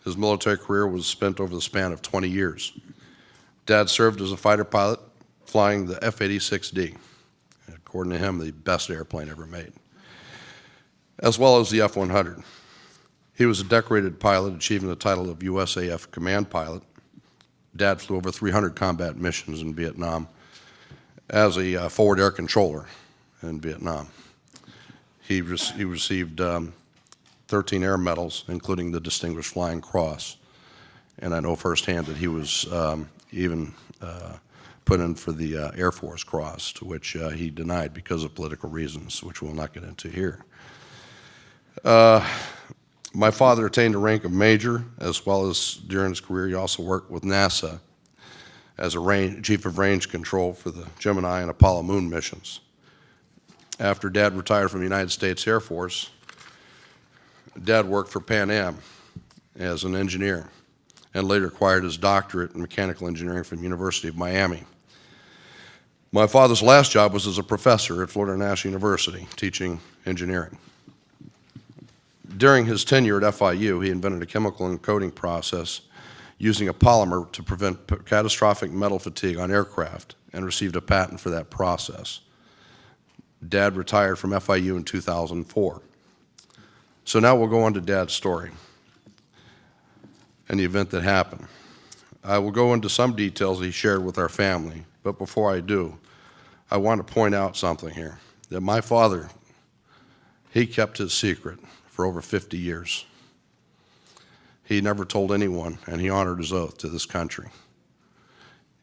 S7: His military career was spent over the span of 20 years. Dad served as a fighter pilot, flying the F-86D, according to him, the best airplane ever made, as well as the F-100. He was a decorated pilot, achieving the title of USAF Command Pilot. Dad flew over 300 combat missions in Vietnam as a forward air controller in Vietnam. He received 13 air medals, including the Distinguished Flying Cross. And I know firsthand that he was even put in for the Air Force Cross, to which he denied because of political reasons, which we'll not get into here. My father attained the rank of major, as well as during his career he also worked with NASA as a chief of range control for the Gemini and Apollo moon missions. After Dad retired from the United States Air Force, Dad worked for Pan Am as an engineer and later acquired his doctorate in mechanical engineering from the University of Miami. My father's last job was as a professor at Florida National University, teaching engineering. During his tenure at FIU, he invented a chemical encoding process using a polymer to prevent catastrophic metal fatigue on aircraft and received a patent for that process. Dad retired from FIU in 2004. So now we'll go on to Dad's story and the event that happened. I will go into some details he shared with our family, but before I do, I want to point out something here, that my father, he kept his secret for over 50 years. He never told anyone, and he honored his oath to this country.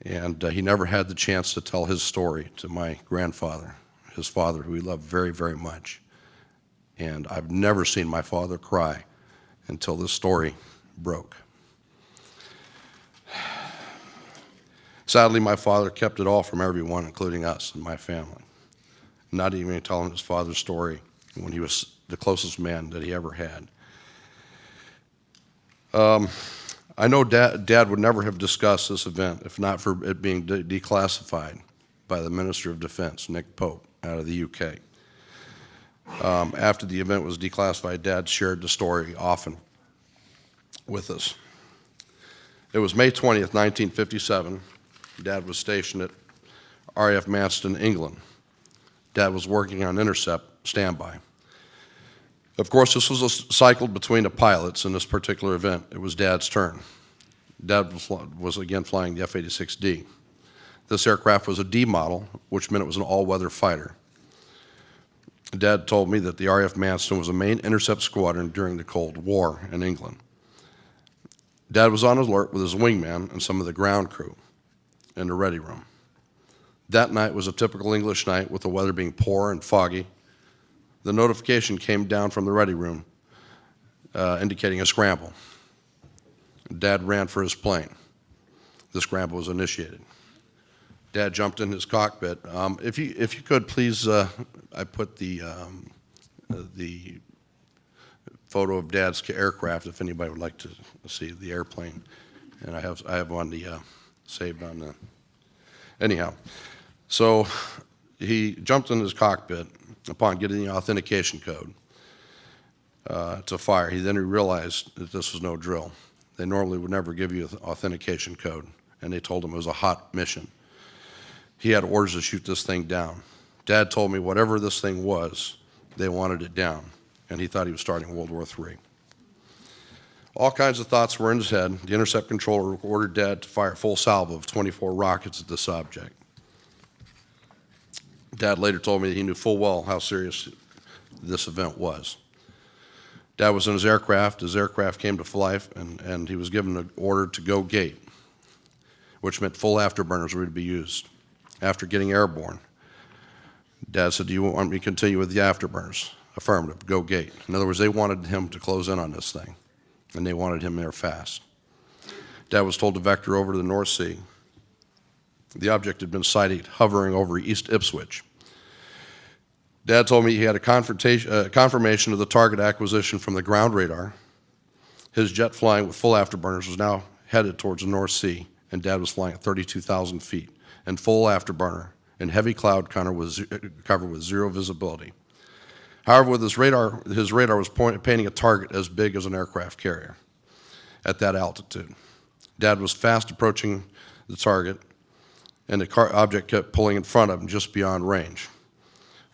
S7: And he never had the chance to tell his story to my grandfather, his father, who he loved very, very much. And I've never seen my father cry until this story broke. Sadly, my father kept it all from everyone, including us and my family, not even telling his father's story when he was the closest man that he ever had. I know Dad would never have discussed this event if not for it being declassified by the Minister of Defense, Nick Pope, out of the UK. After the event was declassified, Dad shared the story often with us. It was May 20th, 1957. Dad was stationed at RAF Manston, England. Dad was working on intercept standby. Of course, this was cycled between the pilots in this particular event. It was Dad's turn. Dad was again flying the F-86D. This aircraft was a D model, which meant it was an all-weather fighter. Dad told me that the RAF Manston was a main intercept squadron during the Cold War in England. Dad was on alert with his wingman and some of the ground crew in the ready room. That night was a typical English night with the weather being poor and foggy. The notification came down from the ready room indicating a scramble. Dad ran for his plane. The scramble was initiated. Dad jumped in his cockpit. If you could, please, I put the photo of Dad's aircraft, if anybody would like to see the airplane. And I have one saved on the, anyhow. So he jumped in his cockpit upon getting the authentication code to fire. He then realized that this was no drill. They normally would never give you an authentication code, and they told him it was a hot mission. He had orders to shoot this thing down. Dad told me whatever this thing was, they wanted it down, and he thought he was starting World War III. All kinds of thoughts were in his head. The intercept controller ordered Dad to fire a full salvo of 24 rockets at this object. Dad later told me that he knew full well how serious this event was. Dad was in his aircraft. His aircraft came to life, and he was given an order to go gate, which meant full afterburners were to be used. After getting airborne, Dad said, "Do you want me to continue with the afterburners?" Affirmative, go gate. In other words, they wanted him to close in on this thing, and they wanted him there fast. Dad was told to vector over to the North Sea. The object had been sighted hovering over East Ipswich. Dad told me he had a confirmation of the target acquisition from the ground radar. His jet flying with full afterburners was now headed towards the North Sea, and Dad was flying at 32,000 feet and full afterburner in heavy cloud cover with zero visibility. However, with his radar was painting a target as big as an aircraft carrier at that altitude. Dad was fast approaching the target, and the object kept pulling in front of him just beyond range.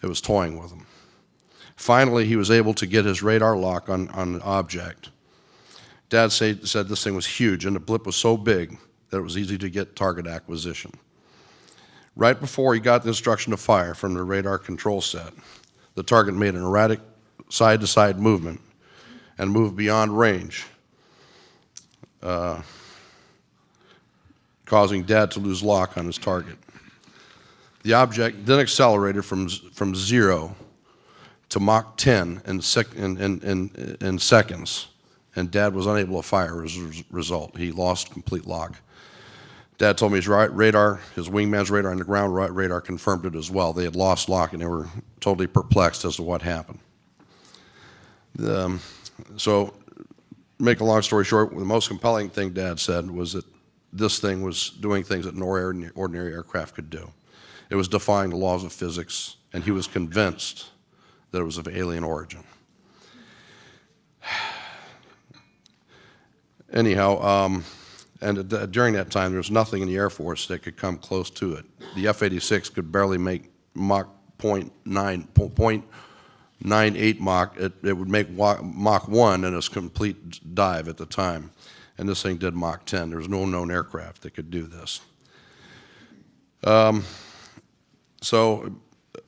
S7: It was toying with him. Finally, he was able to get his radar lock on the object. Dad said this thing was huge, and the blip was so big that it was easy to get target acquisition. Right before he got the instruction to fire from the radar control set, the target made an erratic side-to-side movement and moved beyond range, causing Dad to lose lock on his target. The object then accelerated from 0 to Mach 10 in seconds, and Dad was unable to fire as a result. He lost complete lock. Dad told me his radar, his wingman's radar, and the ground radar confirmed it as well. They had lost lock, and they were totally perplexed as to what happened. So, make a long story short, the most compelling thing Dad said was that this thing was doing things that no ordinary aircraft could do. It was defying the laws of physics, and he was convinced that it was of alien origin. Anyhow, during that time, there was nothing in the Air Force that could come close to it. The F-86 could barely make Mach 0.98 Mach. It would make Mach 1 in its complete dive at the time, and this thing did Mach 10. There was no known aircraft that could do this. So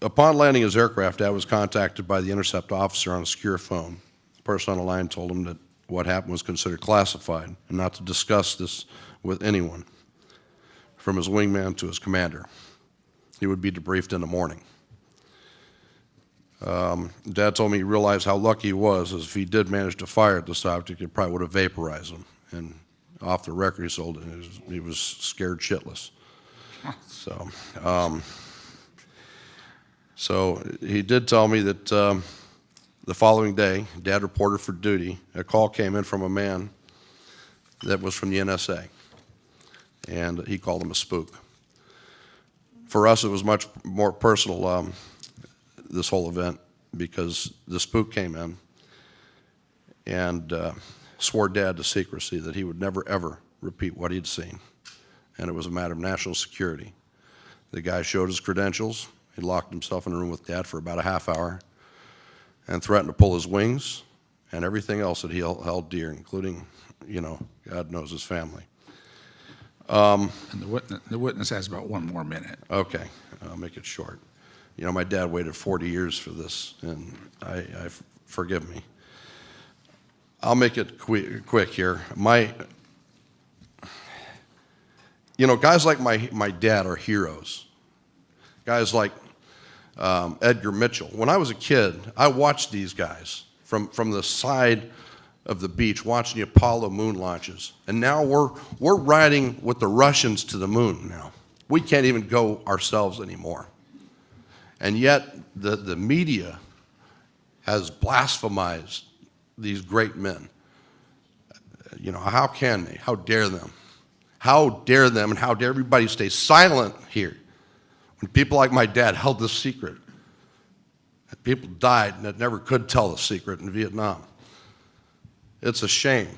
S7: upon landing his aircraft, Dad was contacted by the intercept officer on a secure phone. The person on the line told him that what happened was considered classified and not to discuss this with anyone, from his wingman to his commander. He would be debriefed in the morning. Dad told me he realized how lucky he was, as if he did manage to fire at this object, it probably would have vaporized him. And off the record, he was scared shitless. So he did tell me that the following day, Dad reported for duty. A call came in from a man that was from the NSA, and he called him a spook. For us, it was much more personal, this whole event, because the spook came in and swore Dad to secrecy that he would never, ever repeat what he'd seen. And it was a matter of national security. The guy showed his credentials. He locked himself in a room with Dad for about a half hour and threatened to pull his wings and everything else that he held dear, including, you know, God knows his family.
S1: And the witness has about 1 more minute.
S7: Okay, I'll make it short. You know, my dad waited 40 years for this, and forgive me. I'll make it quick here. You know, guys like my dad are heroes. Guys like Edgar Mitchell. When I was a kid, I watched these guys from the side of the beach, watching the Apollo moon launches. And now we're riding with the Russians to the moon now. We can't even go ourselves anymore. And yet the media has blasphemized these great men. You know, how can they? How dare them? How dare them, and how dare everybody stay silent here when people like my dad held this secret? People died that never could tell the secret in Vietnam. It's a shame.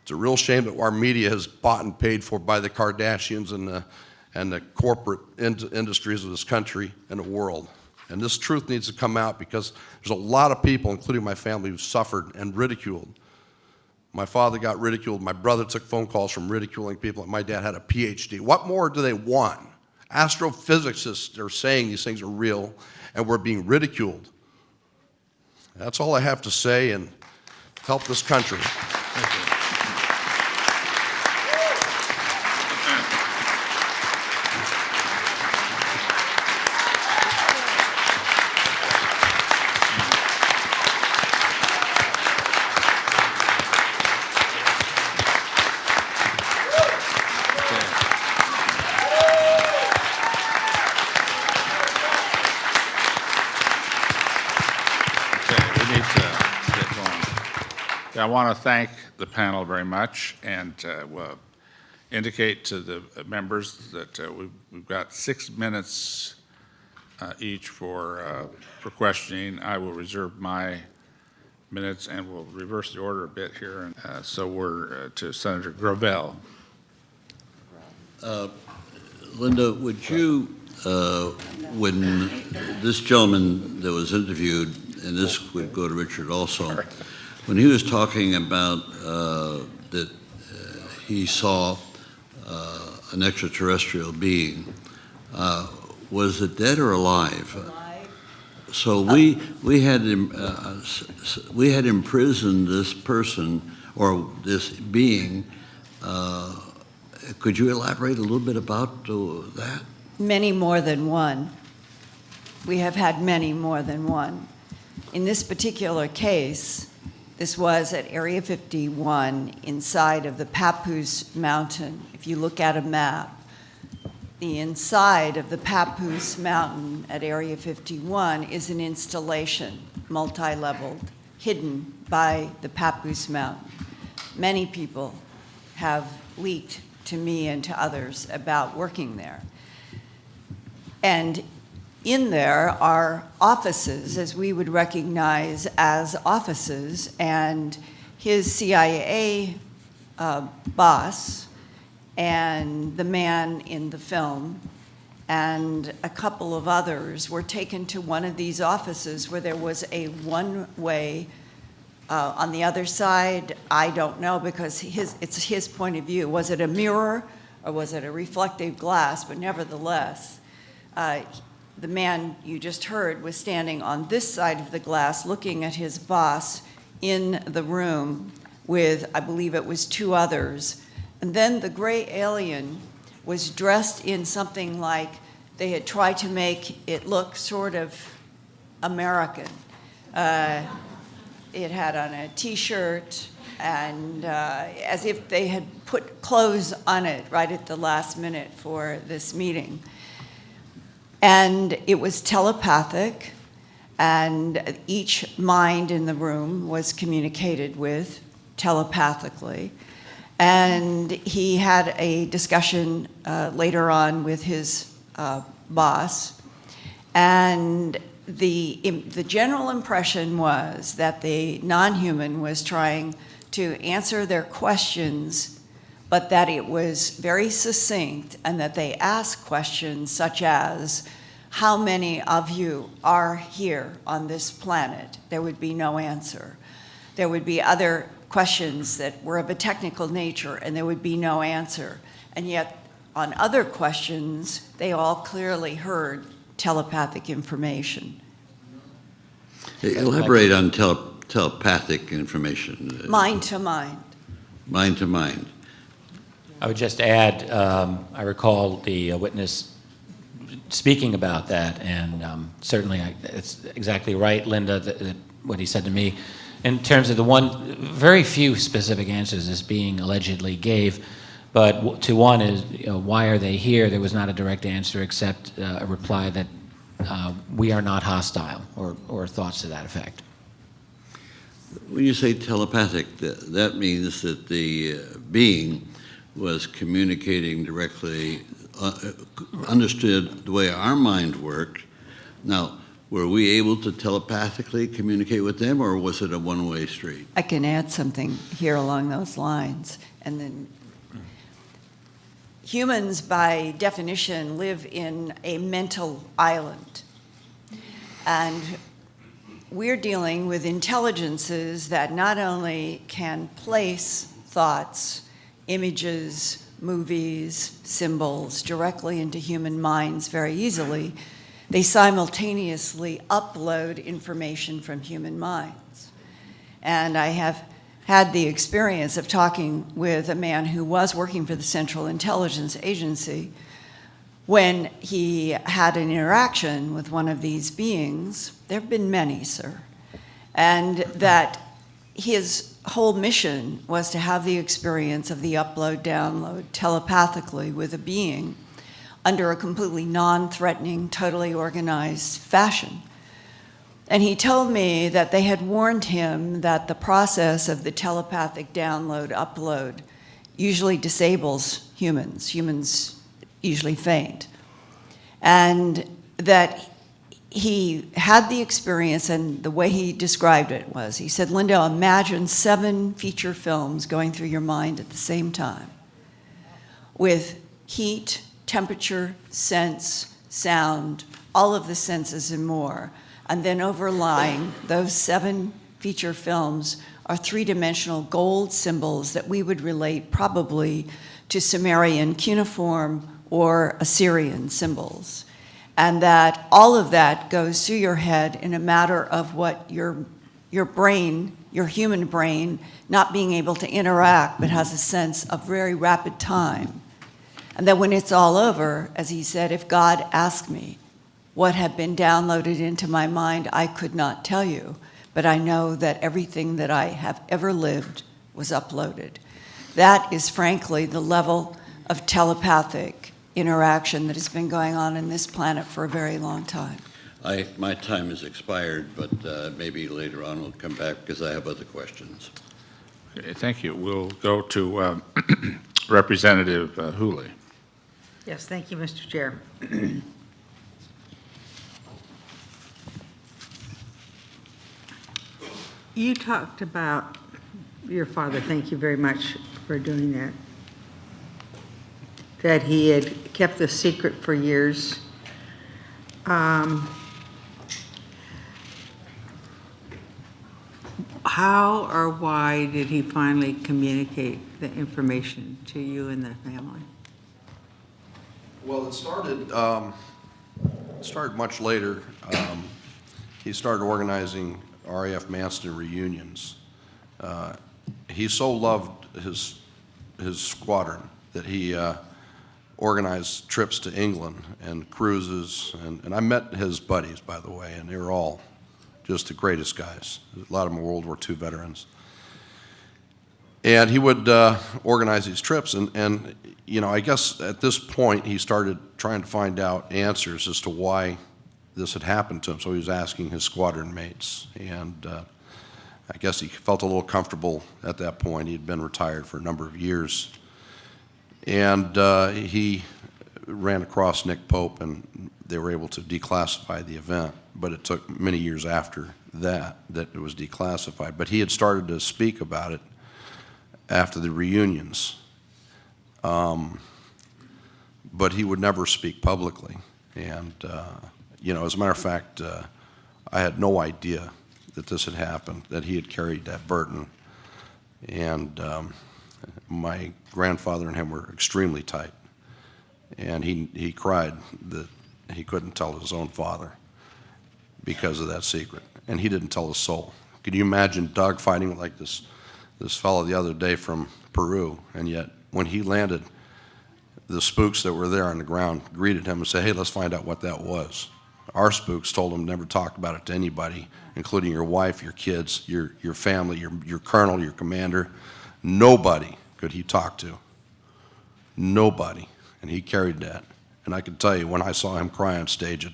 S7: It's a real shame that our media is bought and paid for by the Kardashians and the corporate industries of this country and the world. And this truth needs to come out, because there's a lot of people, including my family, who suffered and ridiculed. My father got ridiculed. My brother took phone calls from ridiculing people, and my dad had a PhD. What more do they want? Astrophysicists are saying these things are real, and we're being ridiculed. That's all I have to say, and help this country.
S1: I want to thank the panel very much, and will indicate to the members that we've got 6 minutes each for questioning. I will reserve my minutes, and we'll reverse the order a bit here. And so we're to Senator Gravel.
S8: Linda, would you, when this gentleman that was interviewed, and this would go to Richard also, when he was talking about that he saw an extraterrestrial being, was it dead or alive?
S3: Alive.
S8: So we had imprisoned this person or this being. Could you elaborate a little bit about that?
S3: Many more than one. We have had many more than one. In this particular case, this was at Area 51 inside of the Papoose Mountain. If you look at a map, the inside of the Papoose Mountain at Area 51 is an installation, multi-leveled, hidden by the Papoose Mountain. Many people have leaked to me and to others about working there. And in there are offices, as we would recognize as offices, and his CIA boss and the man in the film and a couple of others were taken to one of these offices where there was a one-way. On the other side, I don't know, because it's his point of view. Was it a mirror or was it a reflective glass? But nevertheless, the man you just heard was standing on this side of the glass looking at his boss in the room with, I believe it was 2 others. And then the gray alien was dressed in something like they had tried to make it look sort of American. It had on a T-shirt, and as if they had put clothes on it right at the last minute for this meeting. And it was telepathic, and each mind in the room was communicated with telepathically. And he had a discussion later on with his boss, and the general impression was that the non-human was trying to answer their questions, but that it was very succinct, and that they asked questions such as, how many of you are here on this planet? There would be no answer. There would be other questions that were of a technical nature, and there would be no answer. And yet, on other questions, they all clearly heard telepathic information.
S8: Elaborate on telepathic information.
S3: Mind to mind.
S8: Mind to mind.
S6: I would just add, I recall the witness speaking about that, and certainly it's exactly right, Linda, that what he said to me. In terms of the one, very few specific answers this being allegedly gave, but to one is, why are they here? There was not a direct answer except a reply that we are not hostile, or thoughts to that effect.
S8: When you say telepathic, that means that the being was communicating directly, understood the way our mind worked. Now, were we able to telepathically communicate with them, or was it a one-way street?
S3: I can add something here along those lines. And then humans, by definition, live in a mental island. And we're dealing with intelligences that not only can place thoughts, images, movies, symbols directly into human minds very easily, they simultaneously upload information from human minds. And I have had the experience of talking with a man who was working for the Central Intelligence Agency when he had an interaction with one of these beings. There have been many, sir. And that his whole mission was to have the experience of the upload-download telepathically with a being under a completely non-threatening, totally organized fashion. And he told me that they had warned him that the process of the telepathic download, upload usually disables humans. Humans usually faint. And that he had the experience, and the way he described it was, he said, Linda, imagine 7 feature films going through your mind at the same time with heat, temperature, sense, sound, all of the senses and more. And then overlying those 7 feature films are 3-dimensional gold symbols that we would relate probably to Sumerian cuneiform or Assyrian symbols. And that all of that goes through your head in a matter of what your brain, your human brain, not being able to interact, but has a sense of very rapid time. And that when it's all over, as he said, if God asked me what had been downloaded into my mind, I could not tell you, but I know that everything that I have ever lived was uploaded. That is frankly the level of telepathic interaction that has been going on in this planet for a very long time.
S8: My time has expired, but maybe later on we'll come back because I have other questions.
S1: Okay, thank you. We'll go to Representative Hooley.
S9: Yes, thank you, Mr. Chair. You talked about your father, thank you very much for doing that he had kept the secret for years. How or why did he finally communicate the information to you and the family?
S7: Well, it started much later. He started organizing RAF Manston reunions. He so loved his squadron that he organized trips to England and cruises, and I met his buddies, by the way, and they were all just the greatest guys. A lot of them were World War II veterans. And he would organize these trips, and you know, I guess at this point he started trying to find out answers as to why this had happened to him. So he was asking his squadron mates, and I guess he felt a little comfortable at that point. He had been retired for a number of years. And he ran across Nick Pope, and they were able to declassify the event, but it took many years after that it was declassified. But he had started to speak about it after the reunions, but he would never speak publicly. And, as a matter of fact, I had no idea that this had happened, that he had carried that burden. And my grandfather and him were extremely tight. And he cried that he couldn't tell his own father because of that secret. And he didn't tell a soul. Can you imagine Doug fighting like this fellow the other day from Peru? And yet, when he landed, the spooks that were there on the ground greeted him and said, "Hey, let's find out what that was." Our spooks told him never talk about it to anybody, including your wife, your kids, your family, your colonel, your commander. Nobody could he talk to. Nobody. And he carried that. And I can tell you, when I saw him cry on stage,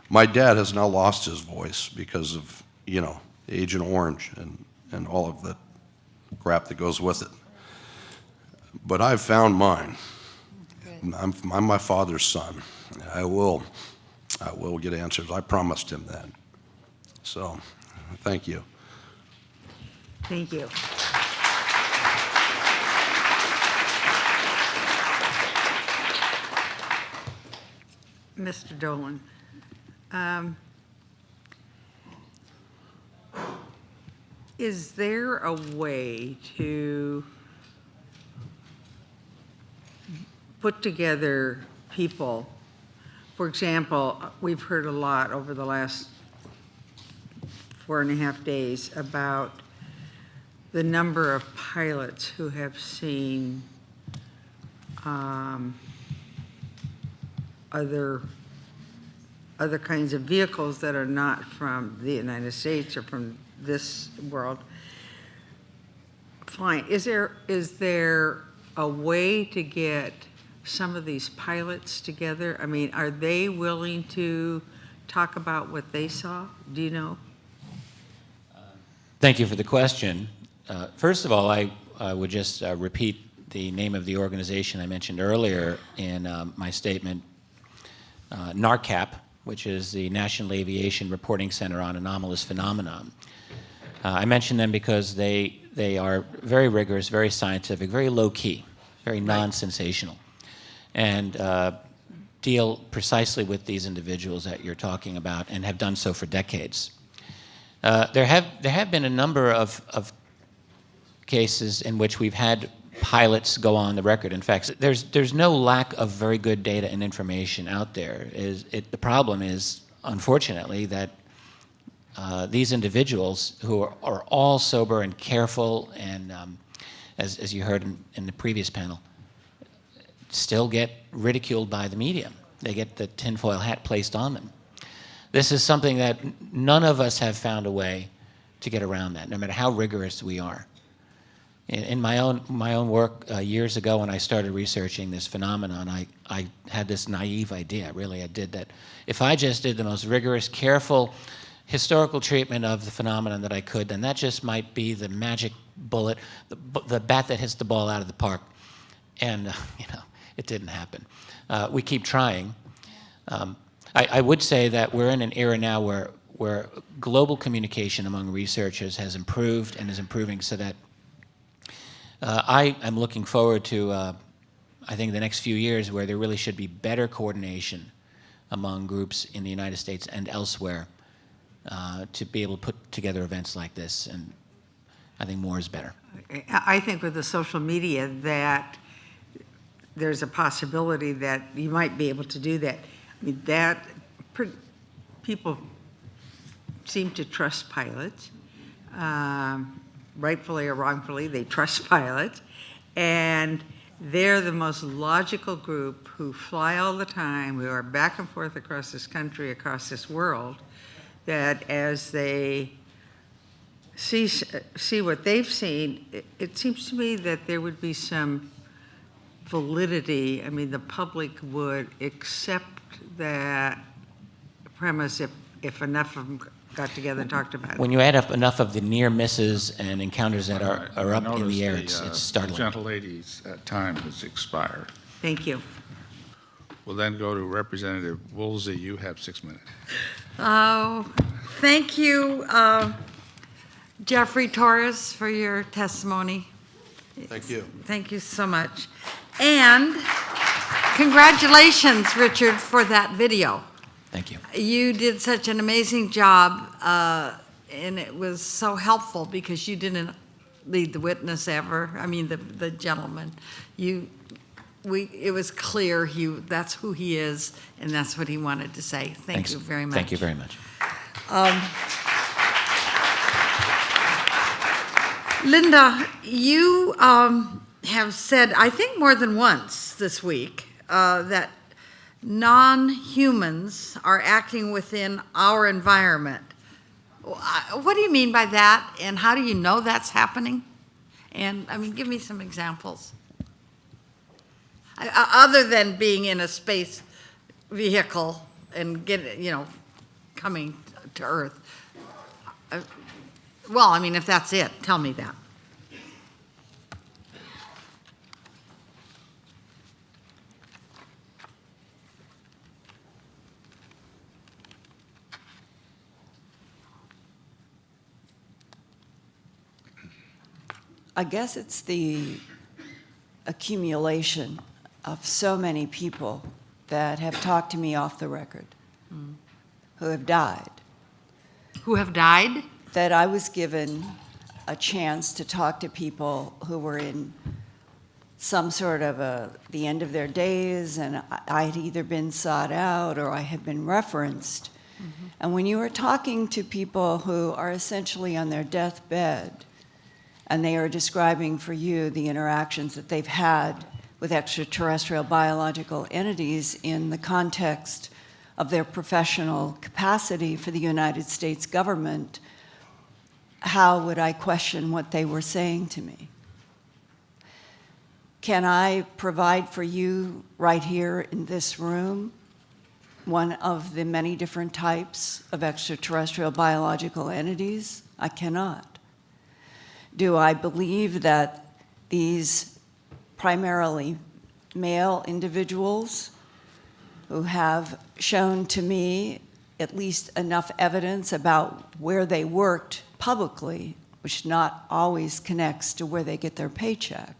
S7: my dad has now lost his voice because of, Agent Orange and all of the crap that goes with it. But I've found mine. I'm my father's son. I will get answers. I promised him that. So, thank you.
S9: Thank you. Mr. Dolan, is there a way to put together people? For example, we've heard a lot over the last 4.5 days about the number of pilots who have seen other kinds of vehicles that are not from the United States or from this world flying. Is there a way to get some of these pilots together? I mean, are they willing to talk about what they saw? Do you know?
S6: Thank you for the question. First of all, I would just repeat the name of the organization I mentioned earlier in my statement, NARCAP, which is the National Aviation Reporting Center on Anomalous Phenomenon. I mention them because they are very rigorous, very scientific, very low-key, very non-sensational, and deal precisely with these individuals that you're talking about and have done so for decades. There have been a number of cases in which we've had pilots go on the record. In fact, there's no lack of very good data and information out there. The problem is, unfortunately, that these individuals who are all sober and careful and, as you heard in the previous panel, still get ridiculed by the media. They get the tinfoil hat placed on them. This is something that none of us have found a way to get around that, no matter how rigorous we are. In my own work years ago, when I started researching this phenomenon, I had this naive idea, really I did, that if I just did the most rigorous, careful, historical treatment of the phenomenon that I could, then that just might be the magic bullet, the bat that hits the ball out of the park. And, it didn't happen. We keep trying. I would say that we're in an era now where global communication among researchers has improved and is improving, so that I am looking forward to, I think, the next few years where there really should be better coordination among groups in the United States and elsewhere to be able to put together events like this, and I think more is better.
S9: I think with the social media that there's a possibility that you might be able to do that. I mean, people seem to trust pilots. Rightfully or wrongfully, they trust pilots. And they're the most logical group who fly all the time, who are back and forth across this country, across this world, that as they see what they've seen, it seems to me that there would be some validity. I mean, the public would accept that premise if enough of them got together and talked about it.
S6: When you add up enough of the near misses and encounters that are up in the air, it's startling.
S1: The gentle lady's time has expired.
S9: Thank you.
S1: We'll then go to Representative Woolsey. You have 6 minutes.
S9: Oh, thank you, Jeffrey Torres, for your testimony.
S7: Thank you.
S9: Thank you so much. And congratulations, Richard, for that video.
S6: Thank you.
S9: You did such an amazing job, and it was so helpful because you didn't lead the witness ever. I mean, the gentleman. It was clear that's who he is, and that's what he wanted to say. Thank you very much.
S6: Thank you very much.
S9: Linda, you have said, I think more than once this week, that non-humans are acting within our environment. What do you mean by that, and how do you know that's happening? And, I mean, give me some examples. Other than being in a space vehicle and coming to Earth. Well, I mean, if that's it, tell me that.
S3: I guess it's the accumulation of so many people that have talked to me off the record, who have died.
S9: Who have died?
S3: That I was given a chance to talk to people who were in some sort of the end of their days, and I had either been sought out or I had been referenced. Mm-hmm. And when you are talking to people who are essentially on their deathbed, and they are describing for you the interactions that they've had with extraterrestrial biological entities in the context of their professional capacity for the United States government, how would I question what they were saying to me? Can I provide for you right here in this room one of the many different types of extraterrestrial biological entities? I cannot. Do I believe that these primarily male individuals who have shown to me at least enough evidence about where they worked publicly, which not always connects to where they get their paycheck,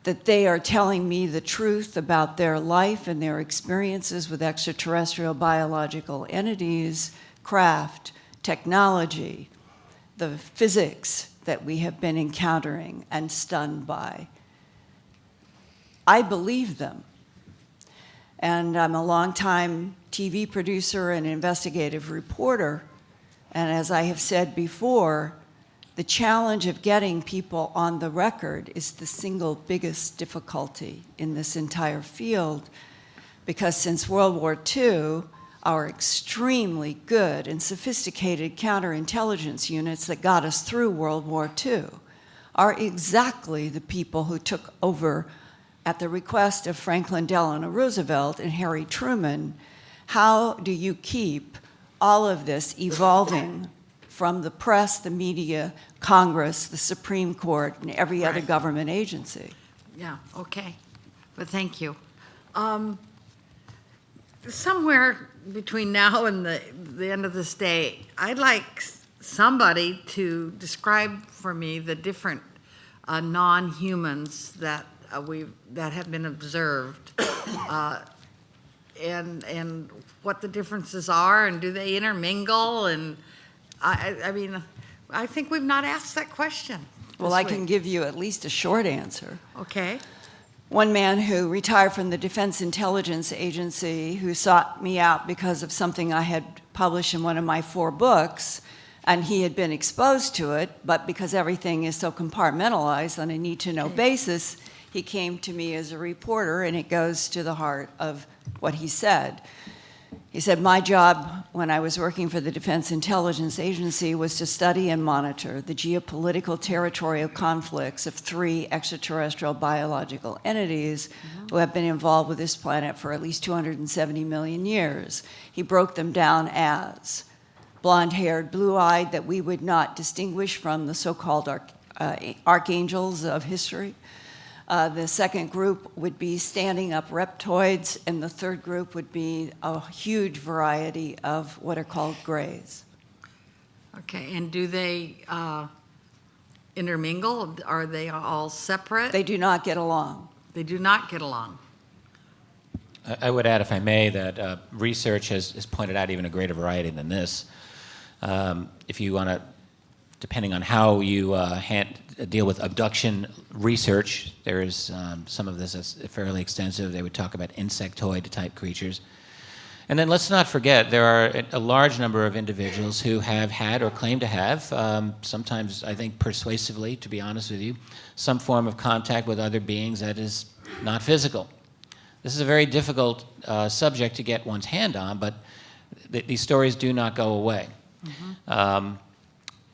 S3: that they are telling me the truth about their life and their experiences with extraterrestrial biological entities, craft, technology, the physics that we have been encountering and stunned by. I believe them. And I'm a longtime TV producer and investigative reporter. And as I have said before, the challenge of getting people on the record is the single biggest difficulty in this entire field, because since World War II, our extremely good and sophisticated counterintelligence units that got us through World War II are exactly the people who took over at the request of Franklin Delano Roosevelt and Harry Truman. How do you keep all of this evolving from the press, the media, Congress, the Supreme Court, and every other government agency?
S9: Yeah, okay. But thank you. Somewhere between now and the end of this day, I'd like somebody to describe for me the different non-humans that have been observed, and what the differences are, and do they intermingle? And I mean, I think we've not asked that question.
S3: Well, I can give you at least a short answer.
S9: Okay.
S3: One man who retired from the Defense Intelligence Agency, who sought me out because of something I had published in one of my 4 books, and he had been exposed to it, but because everything is so compartmentalized on a need-to-know basis, he came to me as a reporter, and it goes to the heart of what he said. He said, my job when I was working for the Defense Intelligence Agency was to study and monitor the geopolitical territorial conflicts of 3 extraterrestrial biological entities who have been involved with this planet for at least 270 million years. He broke them down as blonde-haired, blue-eyed, that we would not distinguish from the so-called archangels of history, The second group would be standing up reptoids, and the third group would be a huge variety of what are called grays.
S9: Okay, and do they intermingle? Are they all separate?
S3: They do not get along.
S9: They do not get along.
S6: I would add, if I may, that research has pointed out even a greater variety than this. If you want to, depending on how you deal with abduction research, there is some of this is fairly extensive. They would talk about insectoid-type creatures. And then let's not forget, there are a large number of individuals who have had or claim to have, sometimes I think persuasively, to be honest with you, some form of contact with other beings that is not physical. This is a very difficult subject to get one's hand on, but these stories do not go away. Mm-hmm.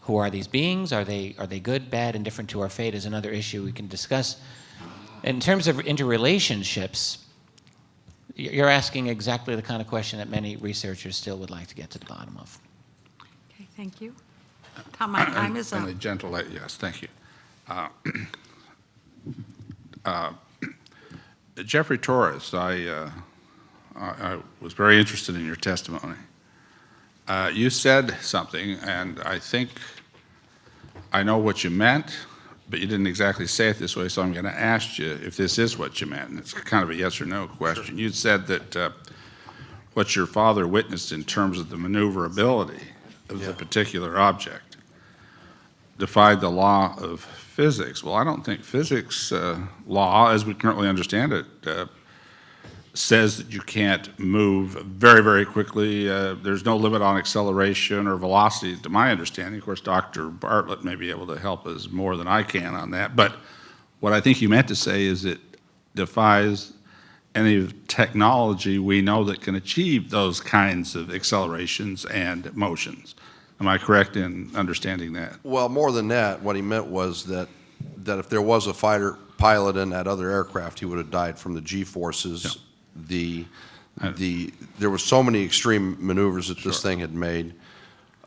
S6: Who are these beings? Are they good, bad, indifferent to our fate is another issue we can discuss. In terms of interrelationships, you're asking exactly the kind of question that many researchers still would like to get to the bottom of.
S9: Okay, thank you. Tom, my time is up.
S1: And a gentle, yes, thank you. Jeffrey Torres, I was very interested in your testimony. You said something, and I think I know what you meant, but you didn't exactly say it this way, so I'm going to ask you if this is what you meant. And it's kind of a yes or no question. You said that what your father witnessed in terms of the maneuverability of the particular object defied the law of physics. Well, I don't think physics law, as we currently understand it, says that you can't move very, very quickly. There's no limit on acceleration or velocity, to my understanding. Of course, Dr. Bartlett may be able to help us more than I can on that. But what I think you meant to say is it defies any technology we know that can achieve those kinds of accelerations and motions. Am I correct in understanding that?
S7: Well, more than that, what he meant was that if there was a fighter pilot in that other aircraft, he would have died from the G-forces.
S1: Yeah.
S7: There were so many extreme maneuvers that this thing had made.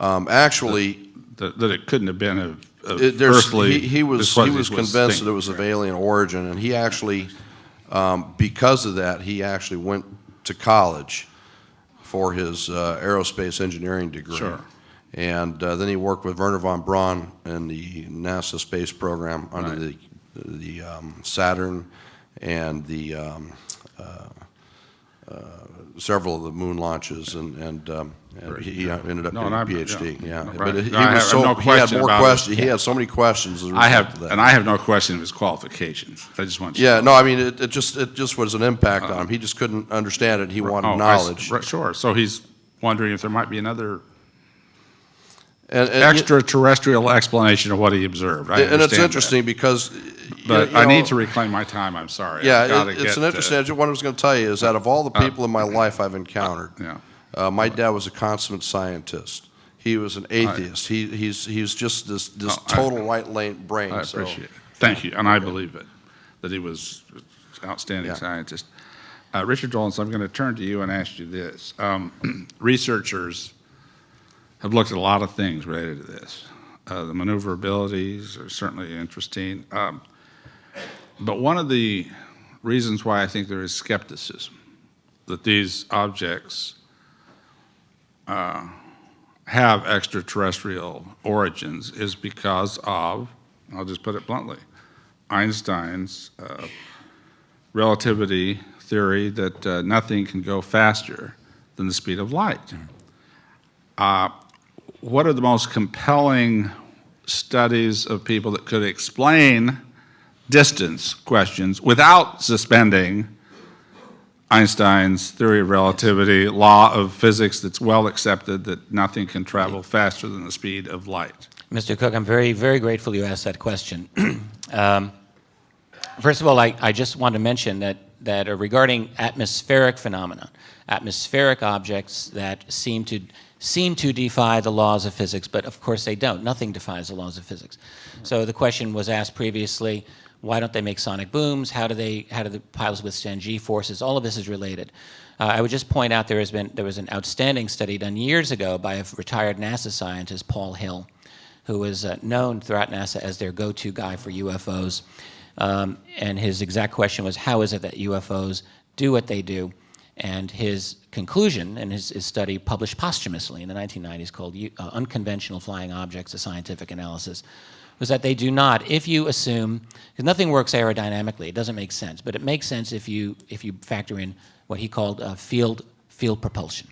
S7: Actually,
S1: That it couldn't have been of
S7: there's-
S1: earthly.
S7: he was convinced that it was of alien origin, and he actually, because of that, he actually went to college for his aerospace engineering degree.
S1: Sure.
S7: And then he worked with Wernher von Braun in the NASA space program under the Saturn and the several of the moon launches, and he ended up getting a PhD. Yeah,
S1: Right.
S7: but he
S1: No, I have
S7: was so
S1: no
S7: he had
S1: question
S7: more
S1: about
S7: questions.
S1: it.
S7: He had so many questions as a
S1: I
S7: result of
S1: have,
S7: that.
S1: and I have no question of his qualifications. I just want you
S7: Yeah,
S1: to
S7: no, I mean it just was an impact on him. He just couldn't understand it. He wanted knowledge.
S1: Sure. So he's wondering if there might be another
S7: And
S1: extraterrestrial explanation of what he observed. I
S7: and it's
S1: understand
S7: interesting because.
S1: But
S7: you
S1: I
S7: know,
S1: need to reclaim my time. I'm sorry.
S7: Yeah,
S1: I've gotta
S7: it's an
S1: get,
S7: interesting. What I was going to tell you is that of all the people in my life I've encountered,
S1: Yeah.
S7: my dad was a consummate scientist. He was an atheist. He's just this total right brain.
S1: I
S7: so.
S1: appreciate it. Thank you, and I believe it, that he was an outstanding scientist. Richard Dolan, I'm going to turn to you and ask you this. Researchers have looked at a lot of things related to this. The maneuverabilities are certainly interesting. But one of the reasons why I think there is skepticism that these objects have extraterrestrial origins is because of, I'll just put it bluntly, Einstein's relativity theory that nothing can go faster than the speed of light. What are the most compelling studies of people that could explain distance questions without suspending Einstein's theory of relativity, law of physics that's well accepted that nothing can travel faster than the speed of light?
S6: Mr. Cook, I'm very, very grateful you asked that question. First of all, I just want to mention that regarding atmospheric phenomena, atmospheric objects that seem to defy the laws of physics, but of course they don't. Nothing defies the laws of physics. So the question was asked previously, why don't they make sonic booms? How do the pilots withstand G-forces? All of this is related. I would just point out there was an outstanding study done years ago by a retired NASA scientist, Paul Hill, who was known throughout NASA as their go-to guy for UFOs. And his exact question was, how is it that UFOs do what they do? And his conclusion in his study, published posthumously in the 1990s, called Unconventional Flying Objects, a Scientific Analysis, was that they do not, if you assume, because nothing works aerodynamically, it doesn't make sense, but it makes sense if you factor in what he called field propulsion.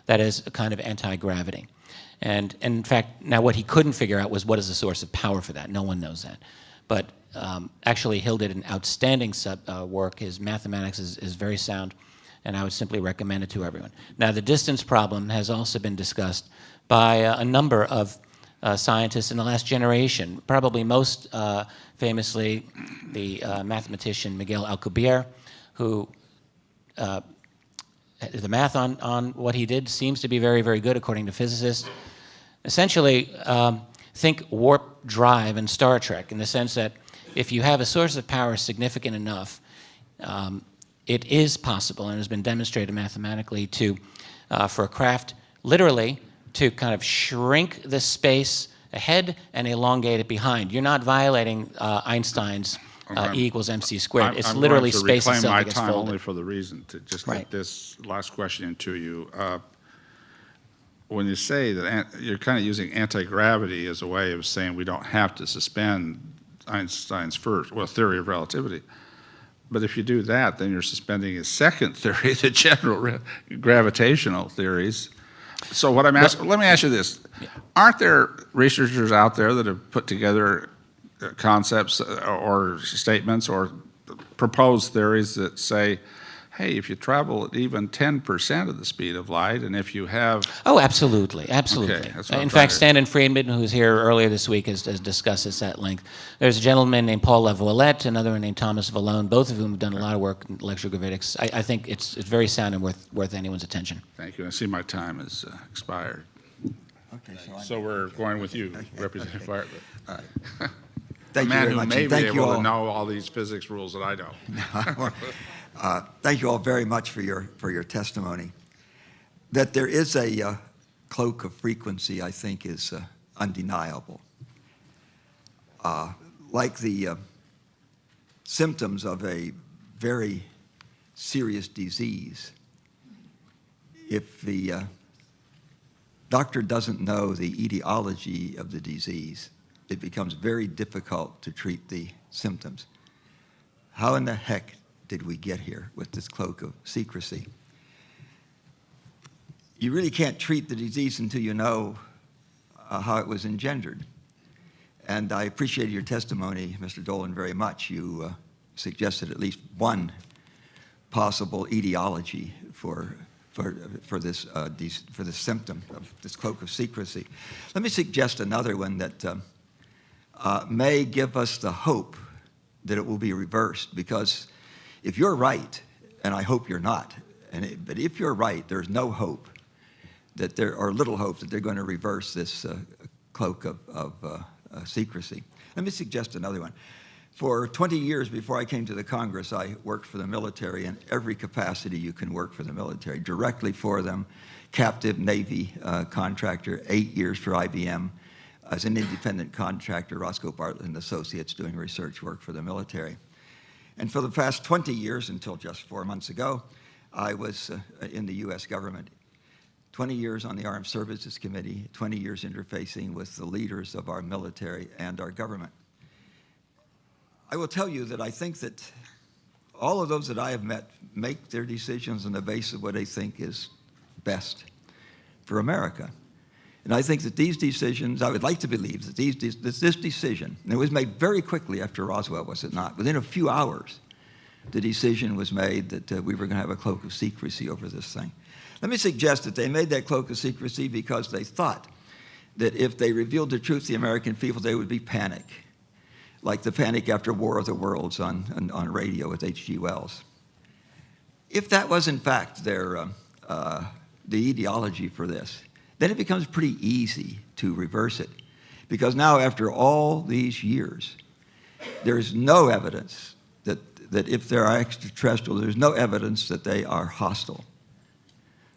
S6: That is a kind of anti-gravity. And in fact, now what he couldn't figure out was what is the source of power for that. No one knows that. But actually, Hill did an outstanding work. His mathematics is very sound, and I would simply recommend it to everyone. Now, the distance problem has also been discussed by a number of scientists in the last generation, probably most famously the mathematician Miguel Alcubierre, who the math on what he did seems to be very, very good according to physicists. Essentially, think warp drive in Star Trek in the sense that if you have a source of power significant enough, it is possible and has been demonstrated mathematically to, for a craft, literally to kind of shrink the space ahead and elongate it behind. You're not violating Einstein's E equals mc squared. It's literally space itself that gets
S1: I'm going to reclaim my time
S6: folded.
S1: only for the reason to just
S6: Right.
S1: get this last question into you. When you say that you're kind of using anti-gravity as a way of saying we don't have to suspend Einstein's theory of relativity. But if you do that, then you're suspending his second theory, the general gravitational theories. So what I'm asking, let me ask you this. Aren't there researchers out there that have put together concepts or statements or proposed theories that say, hey, if you travel at even 10% of the speed of light, and if you have...
S6: Oh, absolutely, absolutely.
S1: Okay, that's what I'm
S6: In
S1: trying
S6: fact,
S1: to-
S6: Stanton Friedman, who was here earlier this week, has discussed this at length. There's a gentleman named Paul Laviolette, another one named Thomas Vallone, both of whom have done a lot of work in electrogravitics. I think it's very sound and worth anyone's attention.
S1: Thank you. I see my time has expired.
S10: Okay,
S1: So we're going with you, Representative Bartlett.
S10: All right.
S1: A
S10: Thank you
S1: man
S10: very
S1: who
S10: much.
S1: may
S10: and
S1: be
S10: thank you
S1: able to
S10: all.
S1: know all these physics rules that I don't.
S10: Thank you all very much for your testimony. That there is a cloak of frequency, I think, is undeniable. Like the symptoms of a very serious disease, if the doctor doesn't know the etiology of the disease, it becomes very difficult to treat the symptoms. How in the heck did we get here with this cloak of secrecy? You really can't treat the disease until you know how it was engendered. And I appreciated your testimony, Mr. Dolan, very much. You suggested at least one possible etiology for this symptom of this cloak of secrecy. Let me suggest another one that may give us the hope that it will be reversed, because if you're right, and I hope you're not, but if you're right, there's no hope or little hope that they're going to reverse this cloak of secrecy. Let me suggest another one. For 20 years before I came to the Congress, I worked for the military in every capacity you can work for the military, directly for them, captive Navy contractor, 8 years for IBM, as an independent contractor, Roscoe Bartlett and Associates, doing research work for the military. And for the past 20 years, until just 4 months ago, I was in the U.S. government. 20 years on the Armed Services Committee, 20 years interfacing with the leaders of our military and our government. I will tell you that I think that all of those that I have met make their decisions on the basis of what they think is best for America. And I think that these decisions, I would like to believe that this decision, and it was made very quickly after Roswell, was it not? Within a few hours, the decision was made that we were going to have a cloak of secrecy over this thing. Let me suggest that they made that cloak of secrecy because they thought that if they revealed the truth to the American people, there would be panic, like the panic after War of the Worlds on radio with H.G. Wells. If that was in fact the ideology for this, then it becomes pretty easy to reverse it. Because now, after all these years, there's no evidence that if there are extraterrestrials, there's no evidence that they are hostile.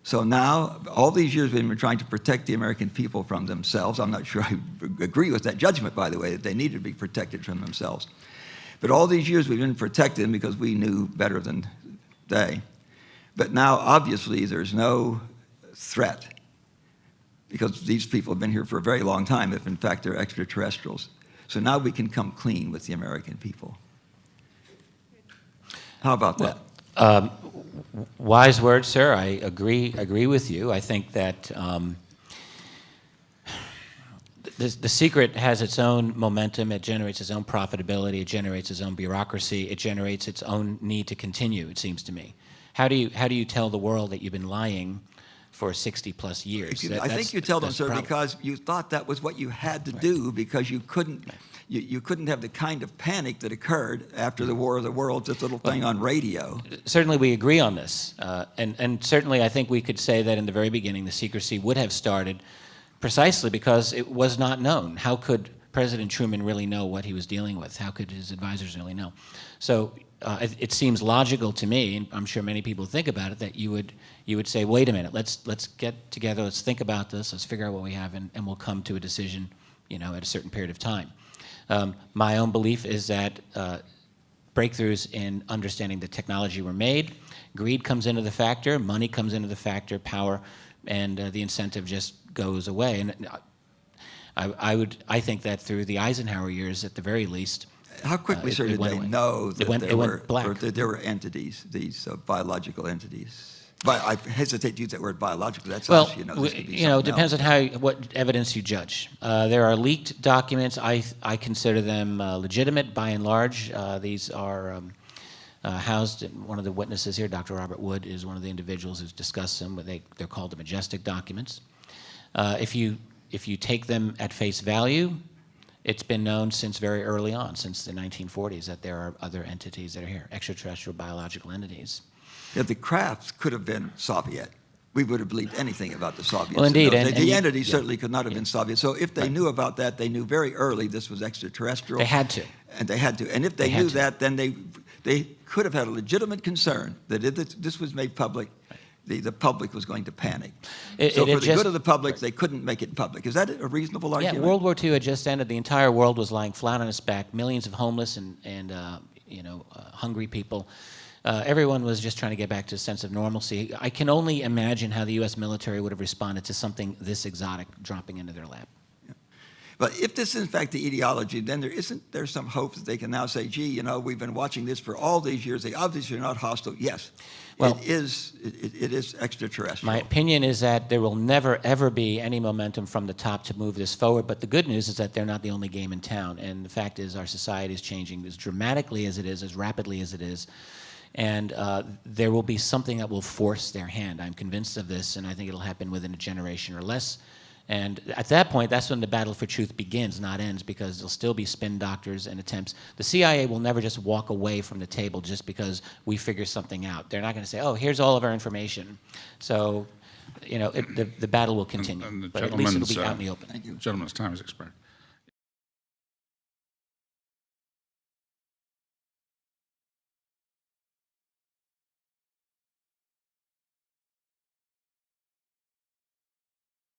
S10: So now, all these years we've been trying to protect the American people from themselves. I'm not sure I agree with that judgment, by the way, that they need to be protected from themselves. But all these years we've been protected because we knew better than they. But now, obviously, there's no threat because these people have been here for a very long time, if in fact they're extraterrestrials. So now we can come clean with the American people. How about that?
S6: Wise words, sir. I agree with you. I think that the secret has its own momentum. It generates its own profitability. It generates its own bureaucracy. It generates its own need to continue, it seems to me. How do you tell the world that you've been lying for 60-plus years?
S10: I think you tell them,
S6: that's
S10: sir,
S6: the problem.
S10: because you thought that was what you had to do, because you couldn't have the kind of panic that occurred after the War of the Worlds, this little thing on radio.
S6: Certainly we agree on this. And certainly I think we could say that in the very beginning the secrecy would have started precisely because it was not known. How could President Truman really know what he was dealing with? How could his advisors really know? So it seems logical to me, and I'm sure many people think about it, that you would say, wait a minute, let's get together, let's think about this, let's figure out what we have, and we'll come to a decision, at a certain period of time. My own belief is that breakthroughs in understanding the technology were made. Greed comes into the factor, money comes into the factor, power, and the incentive just goes away. And I think that through the Eisenhower years, at the very least,
S10: How quickly, sir, did they know that there were entities, these biological entities? But I hesitate to use that word biological. That's
S6: well,
S10: obviously, this could be
S6: it depends
S10: else.
S6: on what evidence you judge. There are leaked documents. I consider them legitimate by and large. These are housed. One of the witnesses here, Dr. Robert Wood, is one of the individuals who's discussed them. They're called the Majestic documents. If you take them at face value, it's been known since very early on, since the 1940s, that there are other entities that are here, extraterrestrial biological entities.
S10: Yeah, the crafts could have been Soviet. We would have believed anything about the Soviets.
S6: Well, indeed.
S10: The entity certainly could not have been Soviet. So if they knew about that, they knew very early this was extraterrestrial.
S6: They had to.
S10: And they had to. And if they knew that, then they could have had a legitimate concern that if this was made public, the public was going to panic. So for the good of the public, they couldn't make it public. Is that a reasonable argument?
S6: Yeah, World War II had just ended. The entire world was lying flat on its back. Millions of homeless and hungry people. Everyone was just trying to get back to a sense of normalcy. I can only imagine how the U.S. military would have responded to something this exotic dropping into their lap.
S10: Yeah. But if this is in fact the ideology, then there's some hope that they can now say, gee, we've been watching this for all these years. They obviously are not hostile. Yes, well, it is extraterrestrial.
S6: My opinion is that there will never, ever be any momentum from the top to move this forward. But the good news is that they're not the only game in town. And the fact is our society is changing as dramatically as it is, as rapidly as it is. And there will be something that will force their hand. I'm convinced of this, and I think it'll happen within a generation or less. And at that point, that's when the battle for truth begins, not ends, because there'll still be spin doctors and attempts. The CIA will never just walk away from the table just because we figure something out. They're not going to say, oh, here's all of our information. So, the battle will continue, but at least it'll be out in the open.
S1: The gentleman's time has expired.